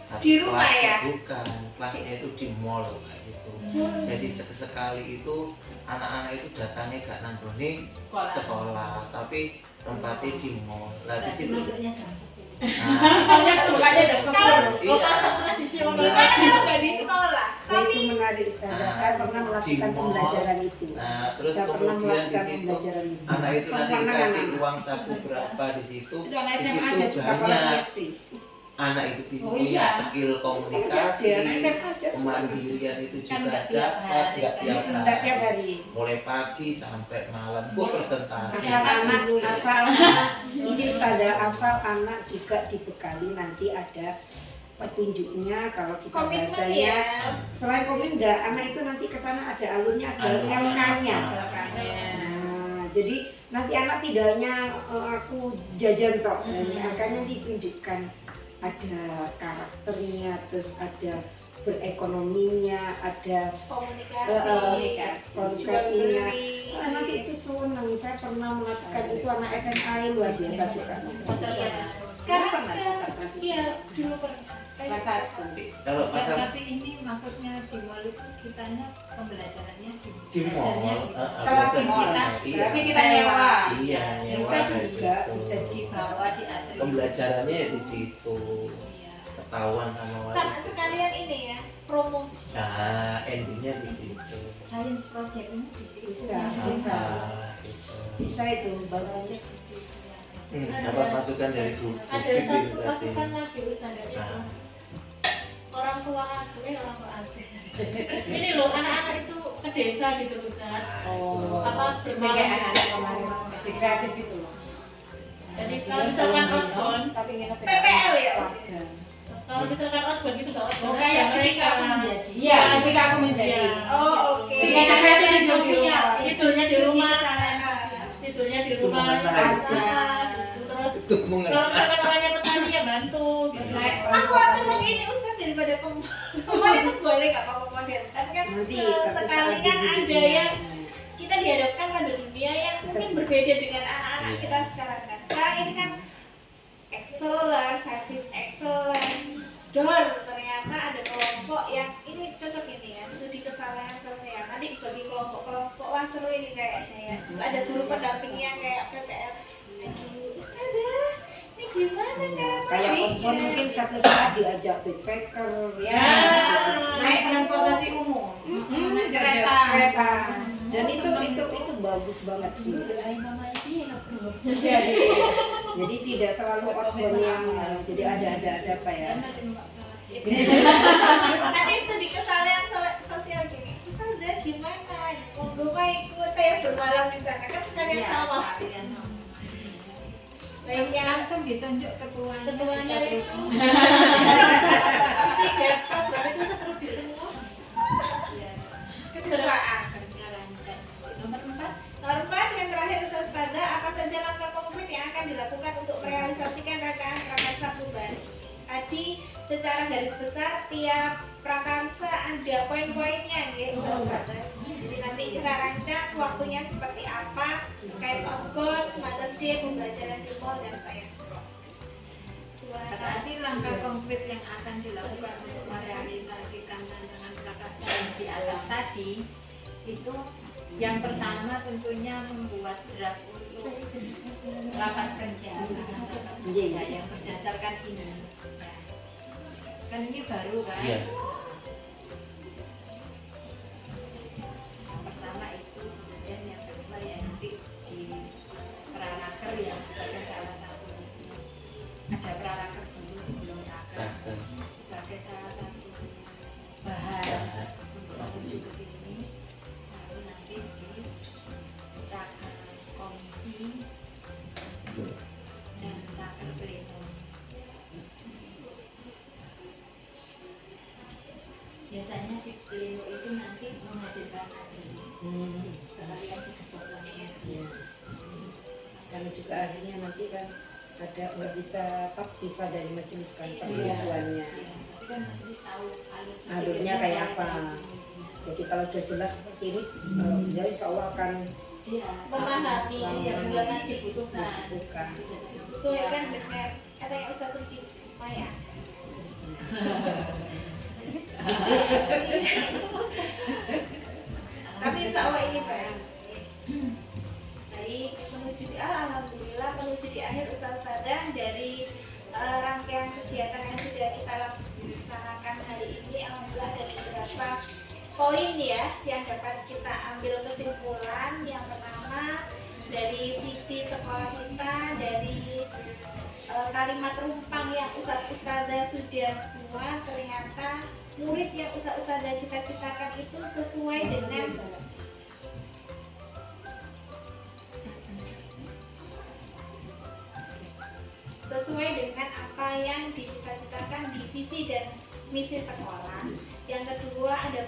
tapi Di rumah kelasnya ya? bukan, kelasnya itu di mall kayak gitu. Jadi sekali itu anak-anak itu datangnya gak nanggone sekolah, tapi tempatnya di mall. Lah di Berarti situ. masuknya jam 10. Nah, Bukannya ada Kalau- iya. gimana kalau nggak di sekolah? Nah, itu menarik saya. Saya pernah melakukan Di mall. pembelajaran itu. Nah, terus Saya pernah kemudian di melakukan situ pembelajaran itu. anak itu nanti Pernah, dikasih anak. uang saku berapa di situ. Itu anak Di SMA aja situ suka kalau banyak SD. anak itu bisa Oh, punya iya. skill SD, komunikasi, anak SMA aja suka. kemandirian itu Kan juga nggak tiap dapat, hari, nggak kan. tiap Tidak tiap hari. hari. Mulai pagi sampai malam, gua presentasi. Asal ini Ustazah, asal anak juga dibekali nanti ada petunjuknya kalau kita Komitmen bahasanya. ya. Selain komitmen, anak itu nanti ke sana ada alurnya, ada Alurnya. LK-nya. Makanya. Nah, jadi nanti anak tidak hanya aku jajan tok, LK-nya ditunjukkan ada karakternya, terus ada berekonominya, ada komunikasinya. Nah, nanti itu senang. Saya pernah melakukan itu anak SMA luar biasa juga. Sekarang Pernah, pernah. iya dulu pernah. Kelas 1. Kalau Ya, pasal tapi ini maksudnya di mall itu kitanya pembelajarannya di mall, belajarnya Kelas di mall. iya, Berarti kita nyewa. iya, Bisa nyewa kayak juga, gitu. bisa dibawa di atelier. Pembelajarannya di situ, Iya. ketahuan sama Sama wali. sekalian ini ya promosi. Nah, endingnya di situ. Science project ini Bisa, Nah, bisa. Gitu. Bisa itu bagus. Apa masukan dari guru? Ada Gitu satu berarti. masukan lagi Ustaz dari itu. Nah, Orang tua asli, orang tua asli. Ini loh anak-anak itu ke desa gitu Ustaz. Oh, Apa kayak bermalam anak-anak kemarin masih kreatif itu loh. Jadi kalau misalkan outbound, tapi nginep PPL ya, Warga. kalau misalkan outbound gitu bawa Oh, kayak mereka aku menjadi. Iya, ketika aku menjadi. Iya. Oh oke. Sehingga anak kreatif tidur di rumah. Tidurnya di rumah, tidurnya di Itu rumah. menarik. Terus itu kalau mengenai misalkan orangnya petani ya bantu gitu. Aku waktu segini Ustaz daripada kembali itu boleh nggak apa-apa model. Tapi kan Nanti sekali kan ada yang kita dihadapkan pada dunia yang mungkin berbeda dengan anak-anak Iya. kita sekarang kan. Sekarang ini kan excellent, service excellent. ternyata ada kelompok yang ini cocok ini ya, studi kesalahan sosial. Nanti dibagi kelompok-kelompok, wah seru ini kayaknya ya. Terus ada guru pendampingnya kayak PPR. Aduh, Ustazah, ini gimana cara Kayak mainnya? Opon mungkin satu saat diajak backpacker Ya, naik transportasi umum. kereta. Dan itu bagus banget. Jadi tidak selalu outbound yang jadi ada apa ya? Nanti studi kesalahan sosial gini. Ustazah gimana? Mau ikut saya bermalam di sana kan sekalian Iya, sama. sekalian sama. Lainnya Langsung ditunjuk ketuanya. ketuanya bisa itu. terus. Berarti itu seperti semua. Iya. Kesiswaan. Kerja lancar. Nomor 4. Nomor 4 yang terakhir Ustazah, apa saja langkah konkret yang akan dilakukan untuk merealisasikan rancangan prakarsa perubahan? Tadi secara garis besar tiap prakarsa ada poin-poinnya ya Ustazah. Jadi nanti kita rancang waktunya seperti apa, terkait outbound, mother day, pembelajaran di mall dan science block. Berarti langkah konkret yang akan dilakukan untuk merealisasikan rancangan prakarsa yang di atas tadi itu yang pertama tentunya membuat draft untuk rapat kerja yang berdasarkan ini. Ya. Kan ini baru kan? Iya. Yang pertama itu, kemudian yang kedua ya nanti di praraker ya sebagai salah satu. Ada praraker dulu sebelum raker Raker. sebagai salah satu bahan untuk menuju ke sini. Lalu nanti di raker komisi dan raker pleno. Biasanya di pleno itu nanti menghadirkan majelis. Sekalian diketuanya. Ya. Karena juga akhirnya nanti kan ada nggak bisa dari majelis kan pertemuannya. Iya, tapi kan majelis tahu Alurnya kayak apa. Jadi kalau sudah jelas seperti ini, beliau insya Allah akan Iya, Memahami yang yang nanti dibutuhkan. bukan. Sesuaikan dengan katanya Ustaz Ruji Maya. Tapi insya Allah ini baik. Baik, alhamdulillah menuju di akhir Ustazah dari rangkaian kegiatan yang sudah kita laksanakan hari ini. Alhamdulillah ada beberapa poin ya yang dapat kita ambil kesimpulan. Yang pertama dari visi sekolah kita, dari kalimat rumpang yang Ustazah sudah buat, ternyata murid yang Ustazah cita-citakan itu sesuai dengan apa yang dicita-citakan di visi dan misi sekolah. Yang kedua ada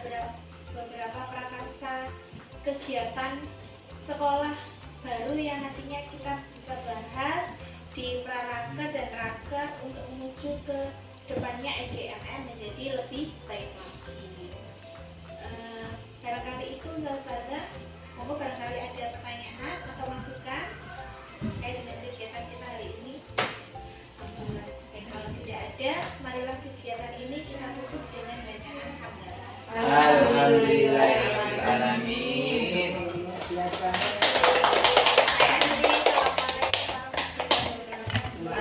beberapa prakarsa kegiatan sekolah baru yang nantinya kita bisa bahas di praraker dan raker untuk menuju ke depannya SDMM menjadi lebih baik lagi. Barangkali itu Ustazah, monggo barangkali ada pertanyaan atau masukan terkait dengan kegiatan kita hari ini. Kalau tidak ada, marilah kegiatan ini kita tutup dengan bacaan hamdalah. Alhamdulillahirrahmanirrahim. Biasa.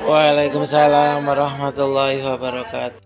Waalaikumsalam warahmatullahi wabarakatuh.